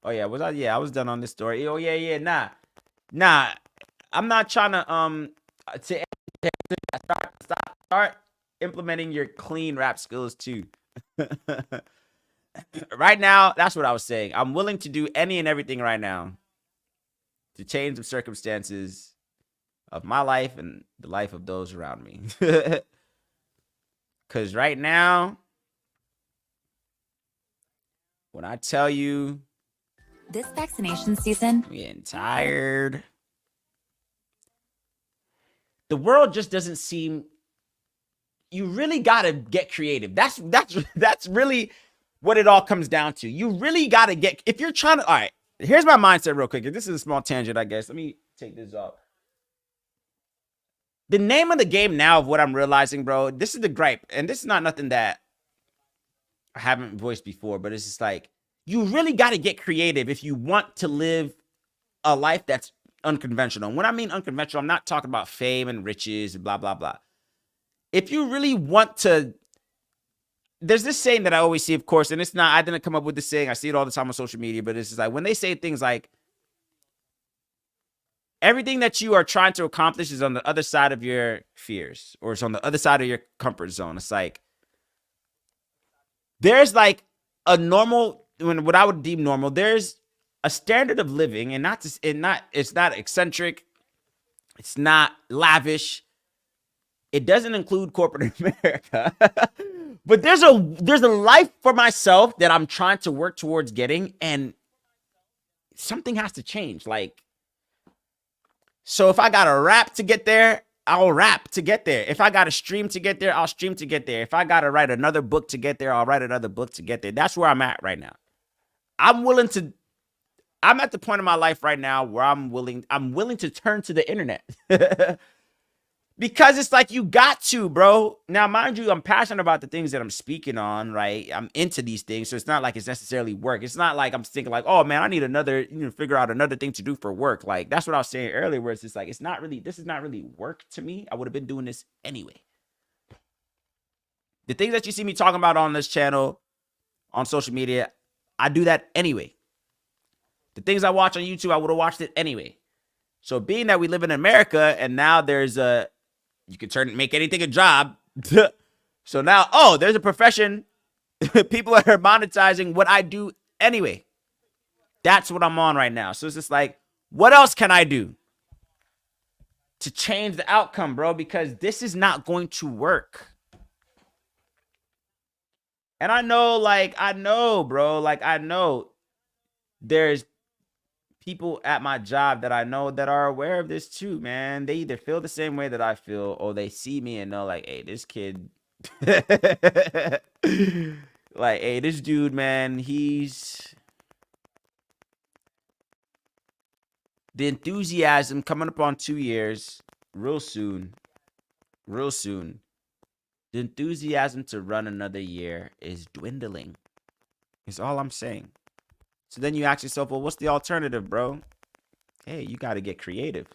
yeah, was I? Yeah, I was done on this story. Oh yeah, nah. I'm not trying to start implementing your clean rap skills too. Right now, that's what I was saying. I'm willing to do any and everything right now to change the circumstances of my life and the life of those around me. Because right now, when I tell you, This vaccination season, I'm getting tired. The world just doesn't seem. You really gotta get creative. That's really what it all comes down to. You really gotta get. If you're trying to, all right. Here's my mindset, real quick. This is a small tangent, I guess. Let me take this off. The name of the game now of what I'm realizing, bro. This is the gripe, and this is not nothing that I haven't voiced before, but it's just like you really got to get creative if you want to live a life that's unconventional. When I mean unconventional, I'm not talking about fame and riches and blah, blah, blah. If you really want to, there's this saying that I always see, of course, and it's not, I didn't come up with this saying. I see it all the time on social media, but it's just like when they say things like, everything that you are trying to accomplish is on the other side of your fears, or it's on the other side of your comfort zone. It's like, there's like a normal, what I would deem normal, there's a standard of living, and it's not eccentric, it's not lavish, it doesn't include corporate America, but there's a life for myself that I'm trying to work towards getting, and something has to change. Like, so if I got to rap to get there, I'll rap to get there. If I got to stream to get there, I'll stream to get there. If I got to write another book to get there, I'll write another book to get there. That's where I'm at right now. I'm at the point in my life right now where I'm willing to turn to the internet. Because it's like, you got to, bro. Now, mind you, I'm passionate about the things that I'm speaking on, right? I'm into these things, so it's not like it's necessarily work. It's not like I'm thinking like, oh man, I need figure out another thing to do for work. Like, that's what I was saying earlier, where it's just like, this is not really work to me. I would have been doing this anyway. The things that you see me talking about on this channel, on social media, I do that anyway. The things I watch on YouTube, I would have watched it anyway. So being that we live in America, and now you can make anything a job. So now, there's a profession. People are monetizing what I do anyway. That's what I'm on right now. So it's just like, what else can I do to change the outcome, bro? Because this is not going to work. And I know, there's people at my job that I know that are aware of this too, man. They either feel the same way that I feel, or they see me and know like, hey, this kid, like, hey, this dude, man, he's the enthusiasm coming up on 2 years, real soon. The enthusiasm to run another year is dwindling. Is all I'm saying. So then you ask yourself, well, what's the alternative, bro? Hey, you got to get creative.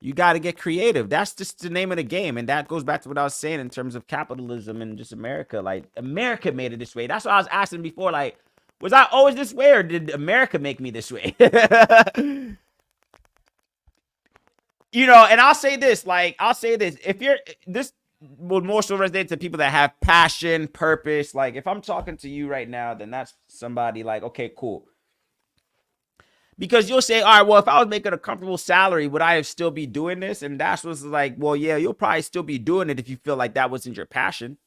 That's just the name of the game. And that goes back to what I was saying in terms of capitalism and just America. Like, America made it this way. That's what I was asking before. Like, was I always this way, or did America make me this way? And I'll say this. If this will more so resonate to people that have passion, purpose. Like, if I'm talking to you right now, then that's somebody like, okay, cool. Because you'll say, all right, well, if I was making a comfortable salary, would I still be doing this? And that's what's like, well, yeah, you'll probably still be doing it if you feel like that wasn't your passion.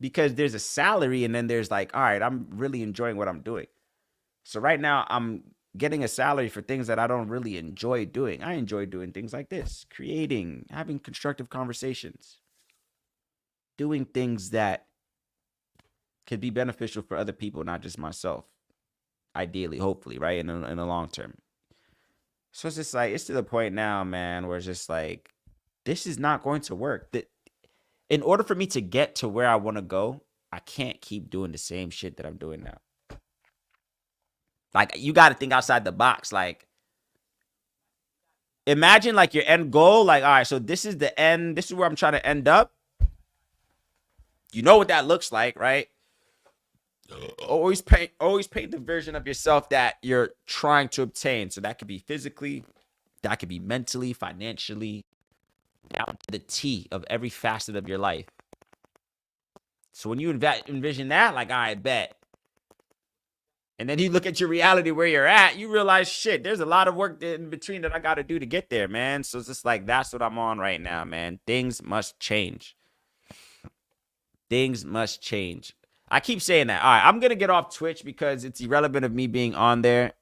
Because there's a salary, and then there's like, all right, I'm really enjoying what I'm doing. So right now, I'm getting a salary for things that I don't really enjoy doing. I enjoy doing things like this, creating, having constructive conversations, doing things that could be beneficial for other people, not just myself. Ideally, hopefully, right? In the long term. So it's just like, it's to the point now, man, where it's just like, this is not going to work. In order for me to get to where I want to go, I can't keep doing the same shit that I'm doing now. Like, you got to think outside the box. Like, imagine like your end goal. Like, all right, so this is the end. This is where I'm trying to end up. You know what that looks like, right? Always paint the version of yourself that you're trying to obtain. So that could be physically, that could be mentally, financially, down to the T of every facet of your life. So when you envision that, like, all right, bet. And then you look at your reality where you're at, you realize, shit, there's a lot of work in between that I got to do to get there, man. So it's just like, that's what I'm on right now, man. Things must change. Things must change. I keep saying that. All right, I'm going to get off Twitch because it's irrelevant of me being on there.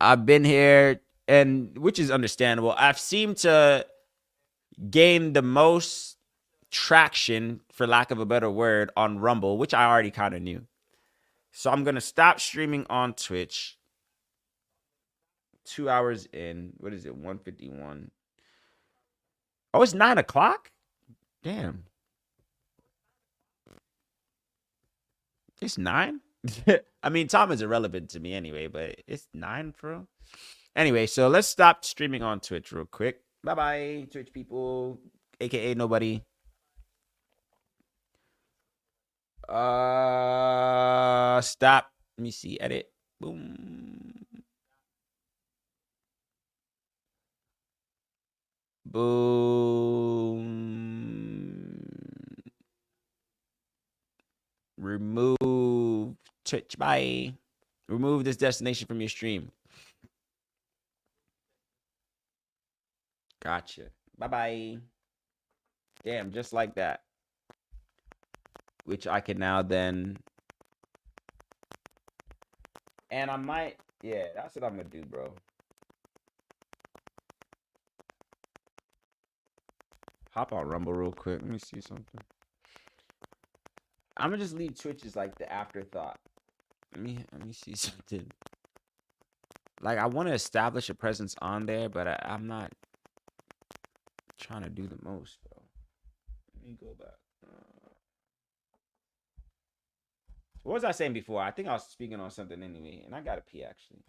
I've been here, and which is understandable. I've seemed to gain the most traction, for lack of a better word, on Rumble, which I already kind of knew. So I'm going to stop streaming on Twitch. 2 hours in. What is it? 1:51. Oh, it's 9 o'clock? Damn. It's 9? I mean, time is irrelevant to me anyway, but it's 9 for real. Anyway, so let's stop streaming on Twitch real quick. Bye-bye, Twitch people, aka nobody. Stop. Let me see. Edit. Boom. Boom. Remove Twitch. Bye. Remove this destination from your stream. Gotcha. Bye-bye. Damn, just like that. Which I can now then. And I might. Yeah, that's what I'm going to do, bro. Hop on Rumble real quick. Let me see something. I'm going to just leave Twitch as like the afterthought. Let me see something. Like, I want to establish a presence on there, but I'm not trying to do the most, bro. Let me go back. What was I saying before? I think I was speaking on something anyway, and I got to pee actually.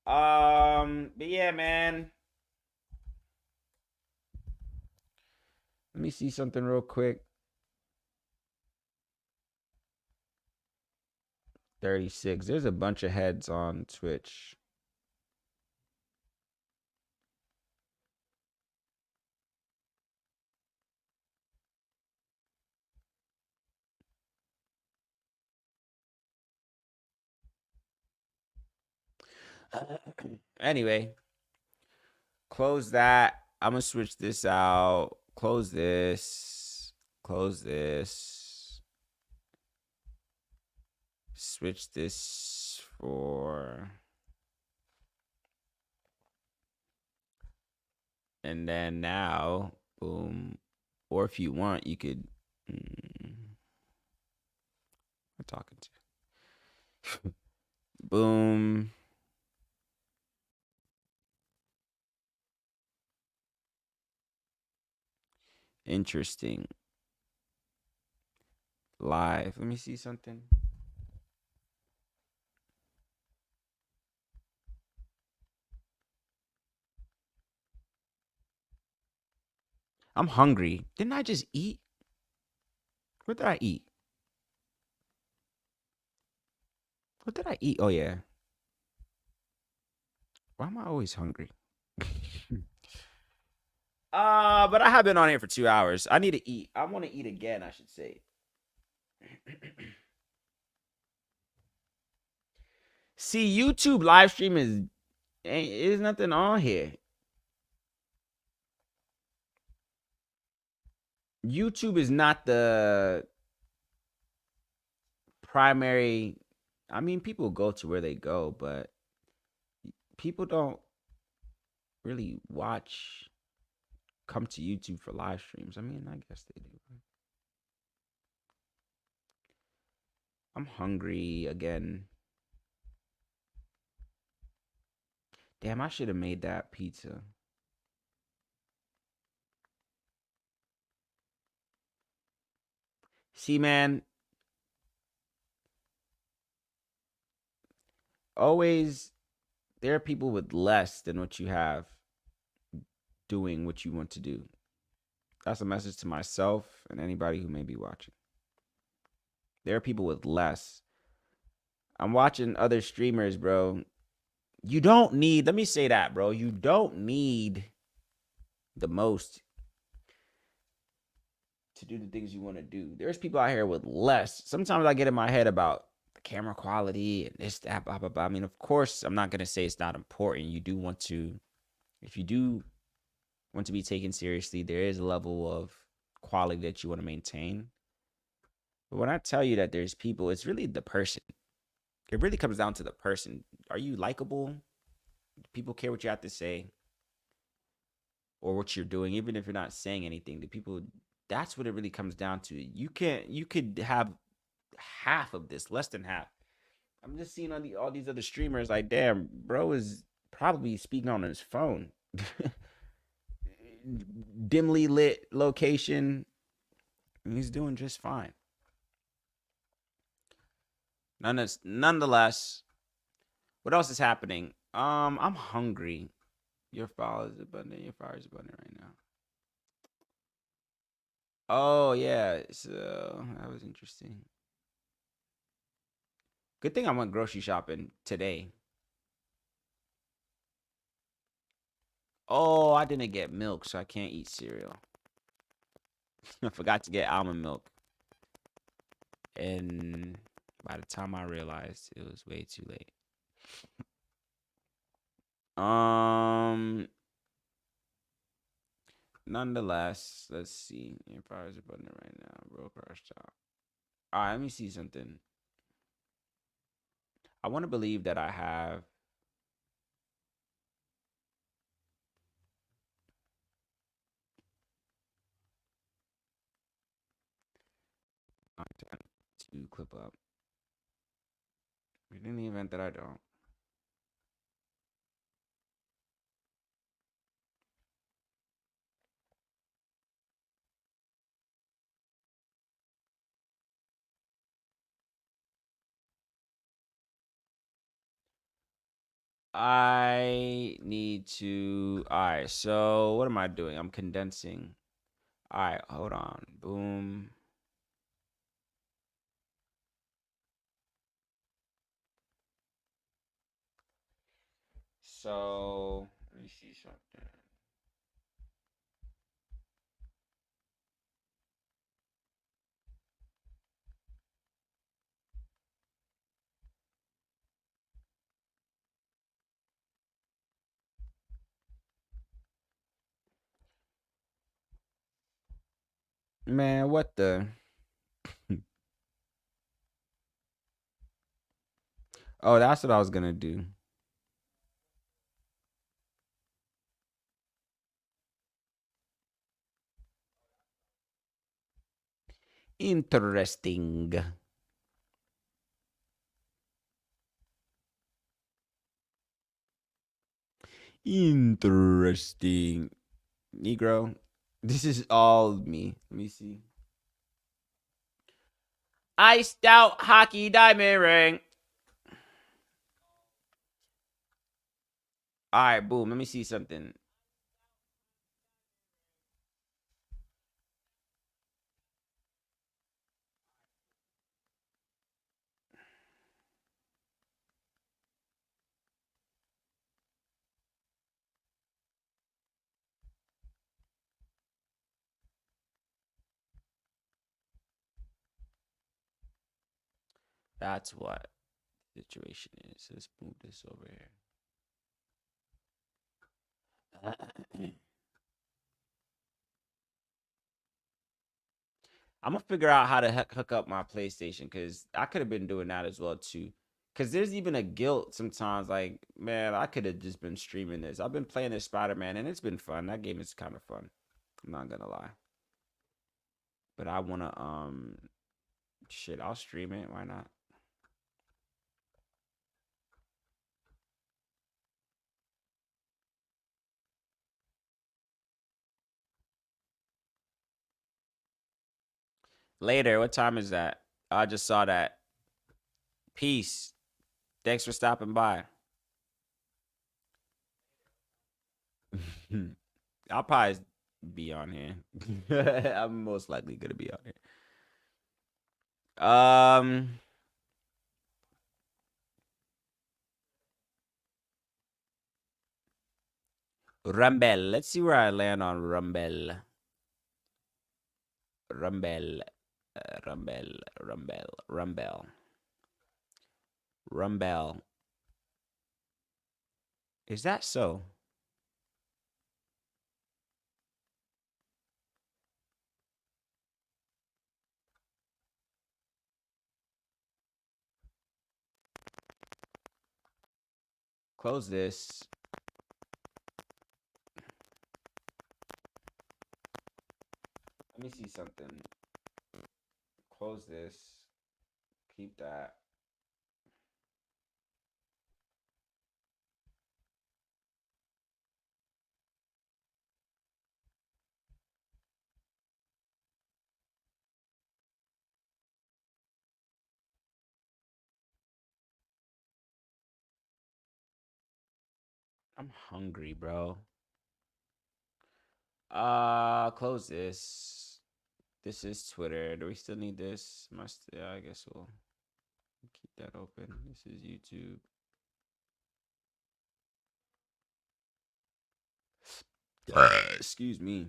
But yeah, man. Let me see something real quick. 36. There's a bunch of heads on Twitch. Anyway, close that. I'm gonna switch this out. Close this. Close this. Switch this for. And then now, boom. Or if you want, you could. I'm talking to. Boom. Interesting. Live. Let me see something. I'm hungry. Didn't I just eat? What did I eat? What did I eat? Oh, yeah. Why am I always hungry? But I have been on here for 2 hours. I need to eat. I want to eat again, I should say. See, YouTube live stream is nothing on here. YouTube is not the primary. I mean, people go to where they go, but people don't really come to YouTube for live streams. I mean, I guess they do. I'm hungry again. Damn, I should have made that pizza. See, man, always there are people with less than what you have doing what you want to do. That's a message to myself and anybody who may be watching. There are people with less. I'm watching other streamers, bro. You don't need, let me say that, bro. You don't need the most to do the things you want to do. There's people out here with less. Sometimes I get in my head about the camera quality and this, that, blah, blah, blah. I mean, of course, I'm not going to say it's not important. You do want to, if you do want to be taken seriously, there is a level of quality that you want to maintain. But when I tell you that there's people, it's really the person. It really comes down to the person. Are you likable? Do people care what you have to say or what you're doing, even if you're not saying anything? Do people? That's what it really comes down to. You could have half of this, less than half. I'm just seeing on all these other streamers, like, damn, bro is probably speaking on his phone. Dimly lit location. He's doing just fine. Nonetheless, what else is happening? I'm hungry. Your file is abundant. Your fire is abundant right now. Oh yeah, so that was interesting. Good thing I went grocery shopping today. Oh, I didn't get milk, so I can't eat cereal. I forgot to get almond milk. And by the time I realized, it was way too late. Nonetheless, let's see. Your fire's abundant right now. Bro, crash top. All right, let me see something. I want to believe that I have content to clip up. But in the event that I don't, I need to. All right, so what am I doing? I'm condensing. All right, hold on. Boom. So let me see something. Man, what the? Oh, that's what I was gonna do. Interesting. Interesting. Negro. This is all me. Let me see. Iced out hockey diamond ring. All right, boom. Let me see something. That's what the situation is. Let's move this over here. I'm gonna figure out how to hook up my PlayStation because I could have been doing that as well too. Cause there's even a guilt sometimes. Like, man, I could have just been streaming this. I've been playing this Spider-Man and it's been fun. That game is kind of fun. I'm not gonna lie. But I wanna shit, I'll stream it. Why not? Later, what time is that? I just saw that. Peace. Thanks for stopping by. I'll probably be on here. I'm most likely gonna be on here. Rumble. Let's see where I land on Rumble. Rumble. Rumble. Rumble. Rumble. Rumble. Is that so? Close this. Let me see something. Close this. Keep that. I'm hungry, bro. Close this. This is Twitter. Do we still need this? Yeah, I guess we'll keep that open. This is YouTube. Excuse me.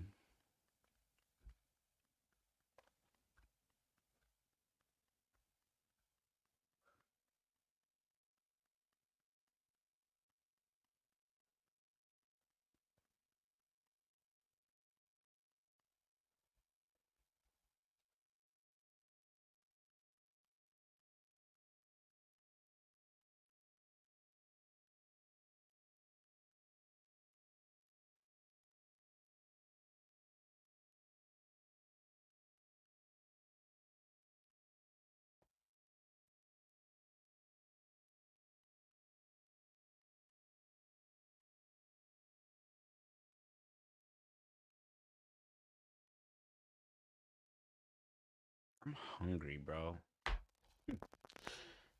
I'm hungry, bro.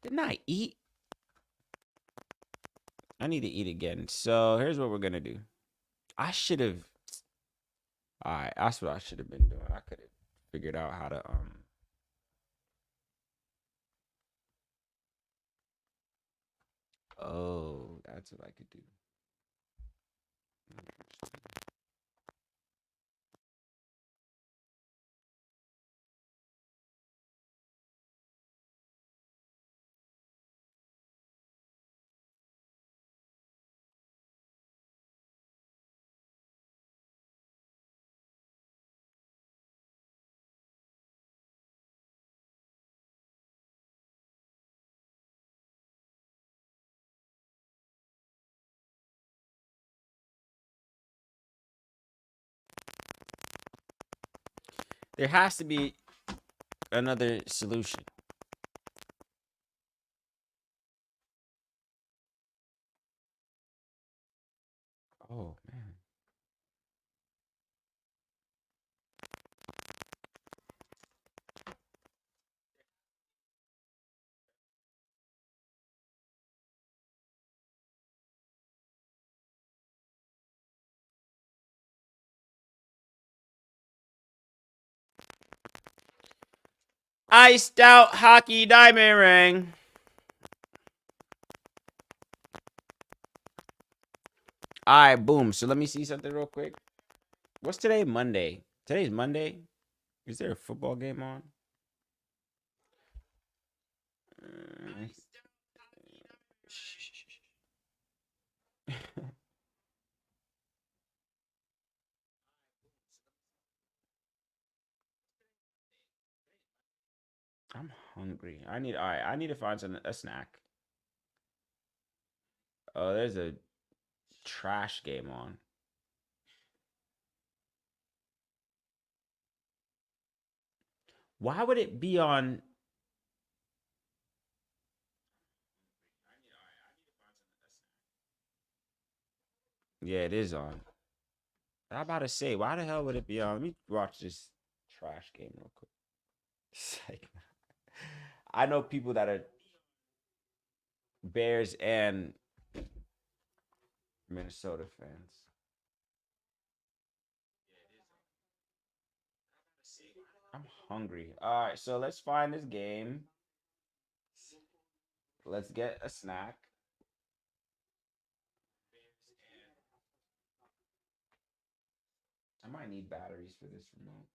Didn't I eat? I need to eat again. So here's what we're gonna do. I should have. All right, that's what I should have been doing. I could have figured out how to Oh, that's what I could do. There has to be another solution. Oh man. Iced out hockey diamond ring. All right, boom. So let me see something real quick. What's today? Monday. Today's Monday. Is there a football game on? I'm hungry. All right. I need to find a snack. Oh, there's a trash game on. Why would it be on? Yeah, it is on. I'm about to say, why the hell would it be on? Let me watch this trash game real quick. Like, I know people that are Bears and Minnesota fans. hungry. All right, so let's find this game. Let's get a snack. I might need batteries for this remote.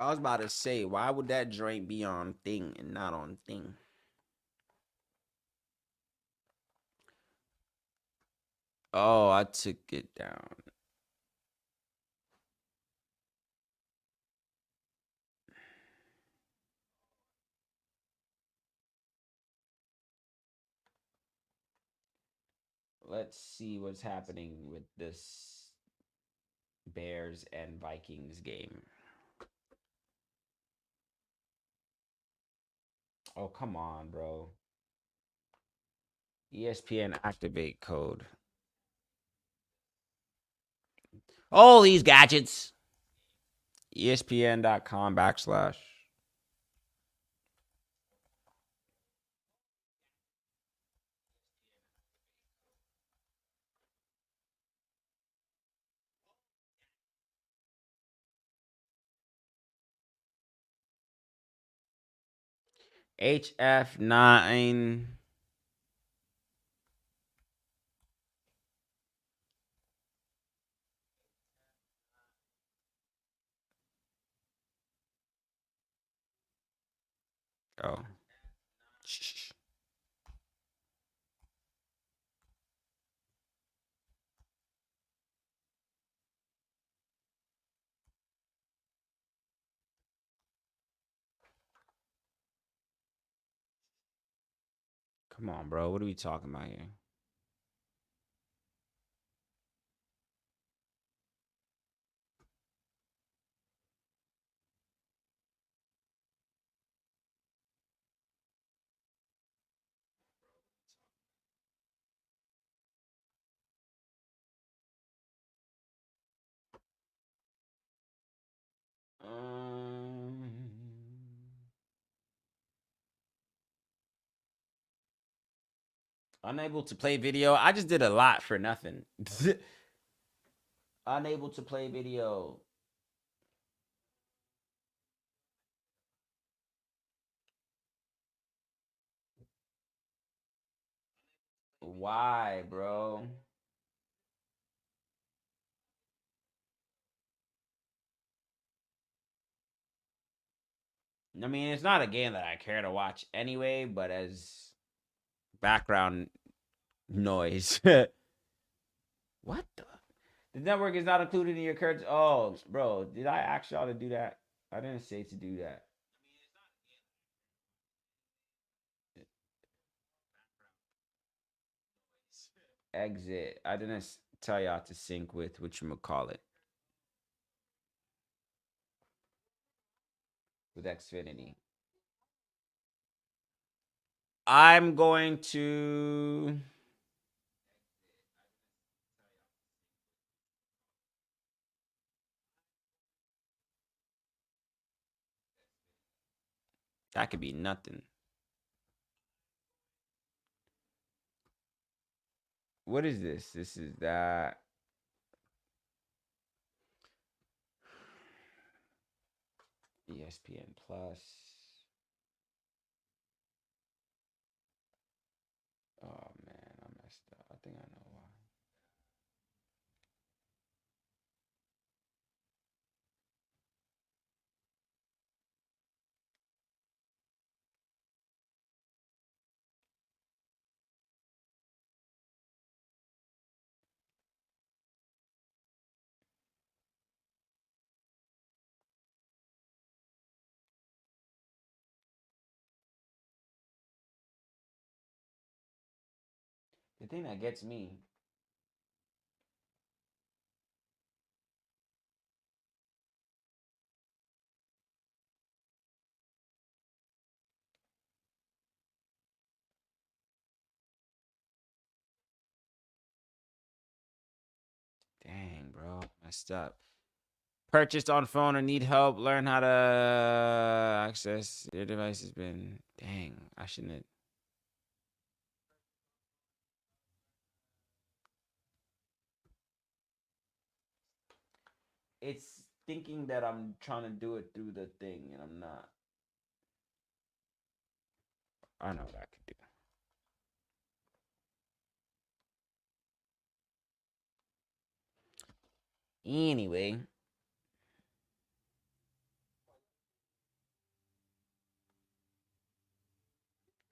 I was about to say, why would that joint be on thing and not on thing? Oh, I took it down. Let's see what's happening with this Bears and Vikings game. Oh, come on, bro. ESPN activate code. All these gadgets. ESPN.com/. HF9. Oh. Shh. Come on, bro. What are we talking about here? Um, Unable to play video. I just did a lot for nothing. Unable to play video. Why, bro? I mean, it's not a game that I care to watch anyway, but as background noise. What the? The network is not included in your current. Oh, bro, did I ask y'all to do that? I didn't say to do that. Exit. I didn't tell y'all to sync with whatchamacallit. With Xfinity. I'm going to. That could be nothing. What is this? This is that. ESPN Plus. Oh man, I messed up. I think I know why. The thing that gets me. bro. Messed up. Purchased on phone or need help. Learn how to access your device has been. Dang, I shouldn't have. It's thinking that I'm trying to do it through the thing, and I'm not. I know what I can do. Anyway.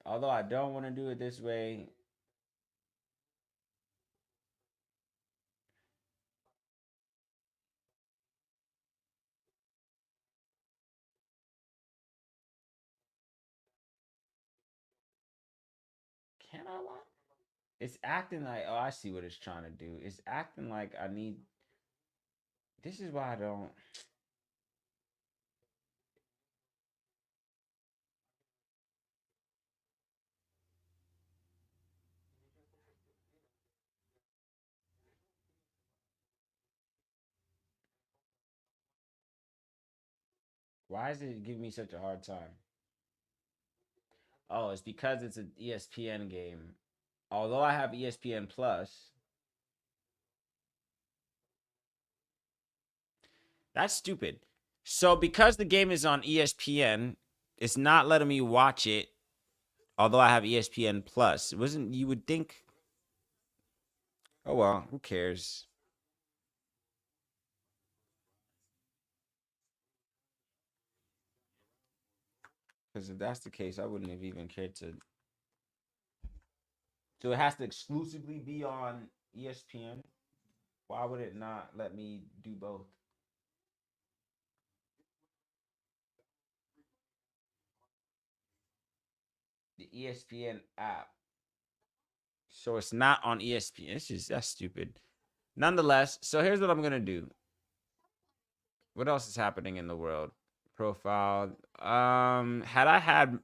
Although I don't want to do it this way. Can I watch? It's acting like, oh, I see what it's trying to do. It's acting like I need. This is why I don't. Why is it giving me such a hard time? Oh, it's because it's an ESPN game. Although I have ESPN Plus. That's stupid. So because the game is on ESPN, it's not letting me watch it. Although I have ESPN Plus. It wasn't you would think. Oh well, who cares? Because if that's the case, I wouldn't have even cared to. So it has to exclusively be on ESPN. Why would it not let me do both? The ESPN app. So it's not on ESPN. It's just that's stupid. Nonetheless, so here's what I'm gonna do. What else is happening in the world? Profile. Had I had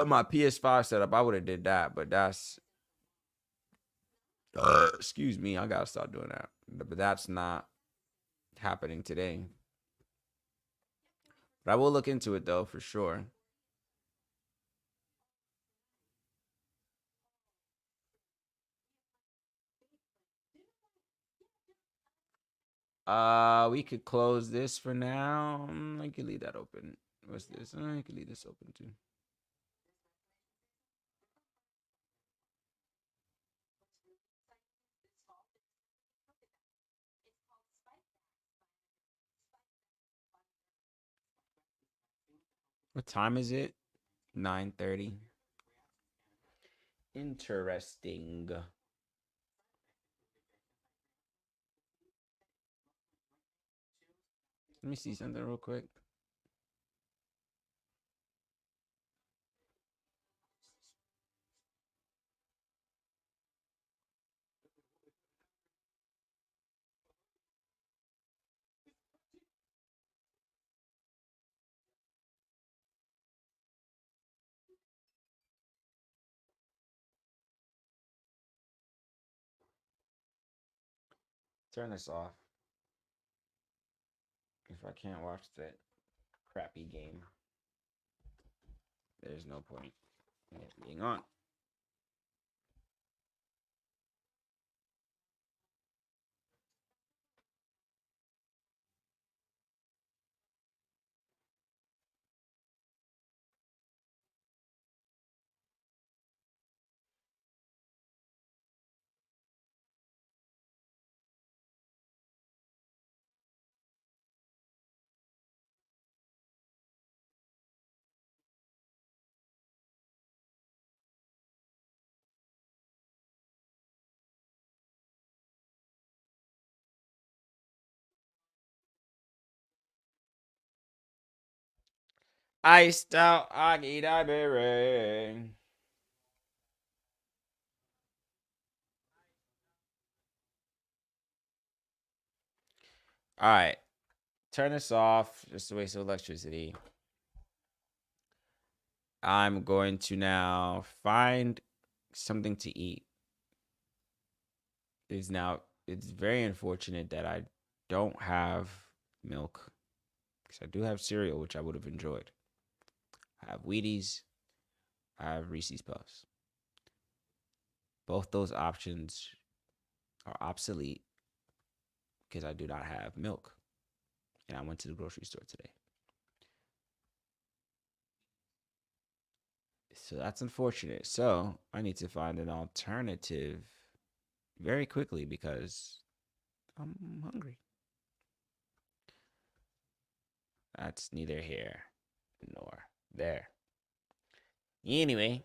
my PS5 set up, I would have did that. But that's excuse me, I gotta start doing that. But that's not happening today. But I will look into it though for sure. We could close this for now. I could leave that open. What's this? I could leave this open too. What time is it? 9:30. Interesting. Let me see something real quick. Turn this off. If I can't watch that crappy game, there's no point in it being on. Iced out Aggie Berry. All right. Turn this off. Just a waste of electricity. I'm going to now find something to eat. It is now it's very unfortunate that I don't have milk because I do have cereal, which I would have enjoyed. I have Wheaties. I have Reese's Puffs. Both those options are obsolete because I do not have milk. And I went to the grocery store today. So that's unfortunate. So I need to find an alternative very quickly because I'm hungry. That's neither here nor there. Anyway,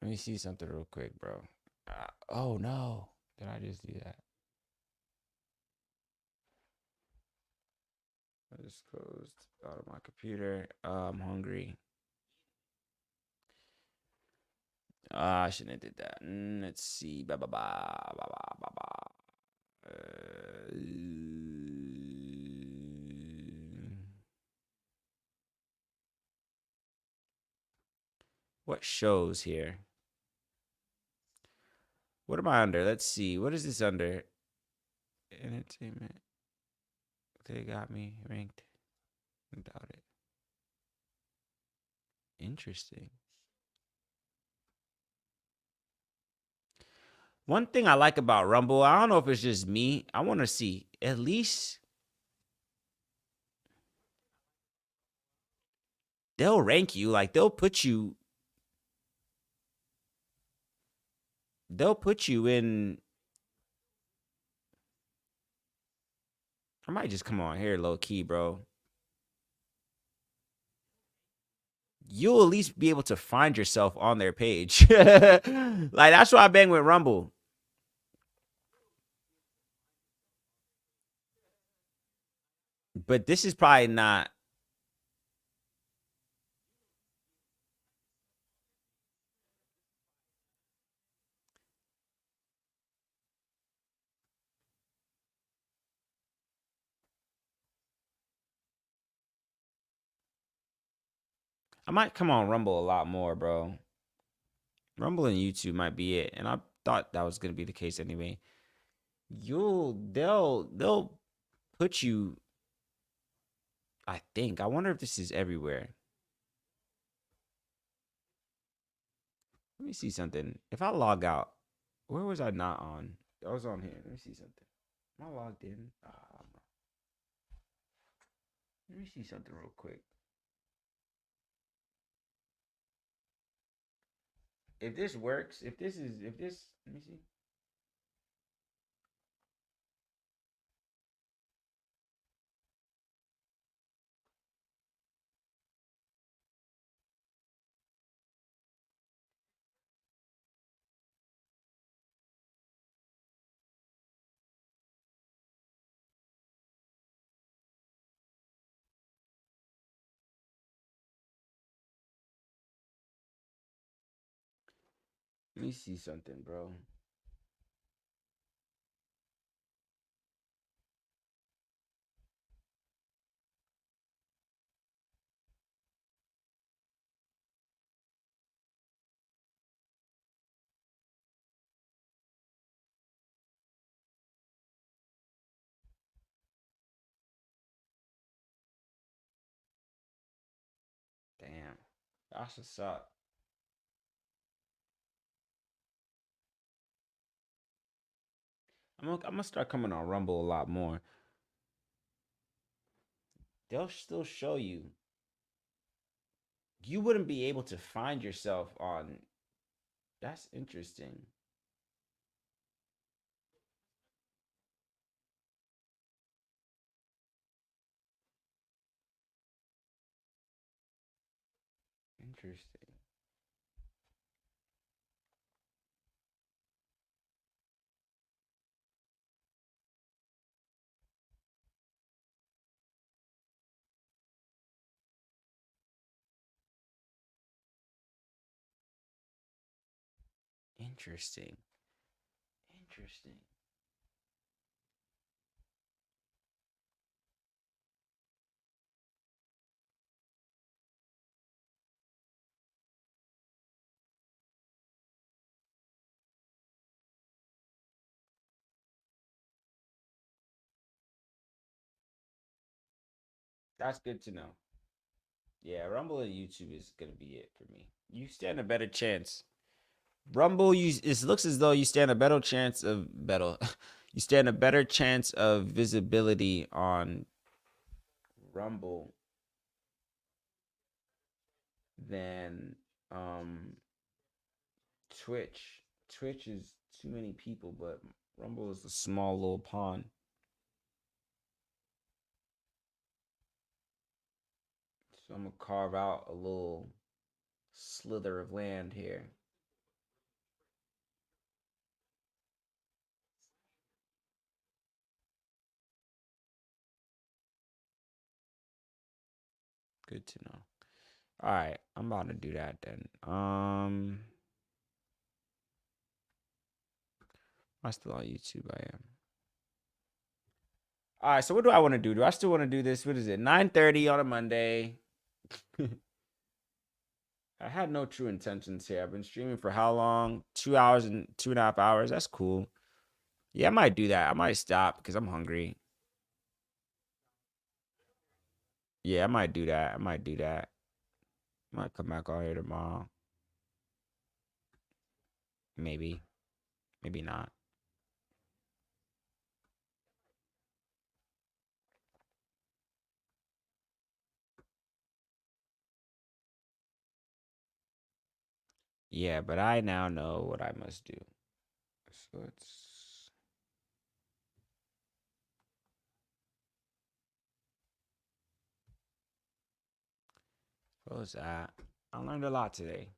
let me see something real quick, bro. Oh no. Did I just do that? I just closed out of my computer. I'm hungry. I shouldn't have did that. Let's see. Ba ba ba ba ba ba ba. What shows here? What am I under? Let's see. What is this under? Entertainment. They got me ranked. I doubt it. Interesting. One thing I like about Rumble, I don't know if it's just me. I want to see at least they'll rank you. Like they'll put you in. I might just come on here low key, bro. You'll at least be able to find yourself on their page. Like that's why I bang with Rumble. But this is probably not. I might come on Rumble a lot more, bro. Rumble and YouTube might be it. And I thought that was gonna be the case anyway. They'll put you. I think. I wonder if this is everywhere. Let me see something. If I log out, where was I not on? I was on here. Let me see something. Am I logged in? Let me see something real quick. If this works, let me see. Let me see something, bro. Damn. That's what's up. I'm gonna start coming on Rumble a lot more. They'll still show you. You wouldn't be able to find yourself on. That's interesting. Interesting. Interesting. Interesting. That's good to know. Yeah, Rumble and YouTube is gonna be it for me. You stand a better chance. Rumble, it looks as though you stand a better chance of better. You stand a better chance of visibility on Rumble than Twitch. Twitch is too many people, but Rumble is a small little pond. So I'm gonna carve out a little slither of land here. Good to know. All right, I'm about to do that then. Am I still on YouTube? I am. All right, so what do I want to do? Do I still want to do this? What is it? 9:30 on a Monday. I had no true intentions here. I've been streaming for how long? 2 hours and 2.5 hours. That's cool. Yeah, I might do that. I might stop because I'm hungry. Yeah, I might do that. I might do that. Might come back on here tomorrow. Maybe. Maybe not. Yeah, but I now know what I must do. So it's what was that? I learned a lot today.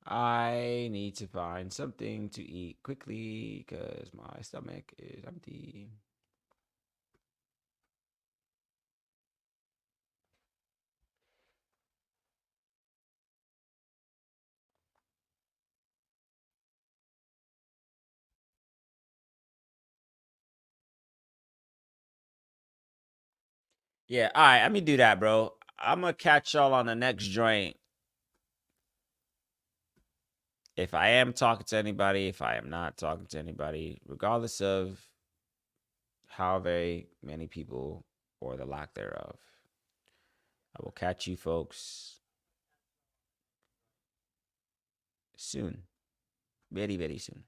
I need to find something to eat quickly because my stomach is empty. Yeah, all right, let me do that, bro. I'm gonna catch y'all on the next joint. If I am talking to anybody, if I am not talking to anybody, regardless of how very many people or the lack thereof, I will catch you folks soon. Very, very soon.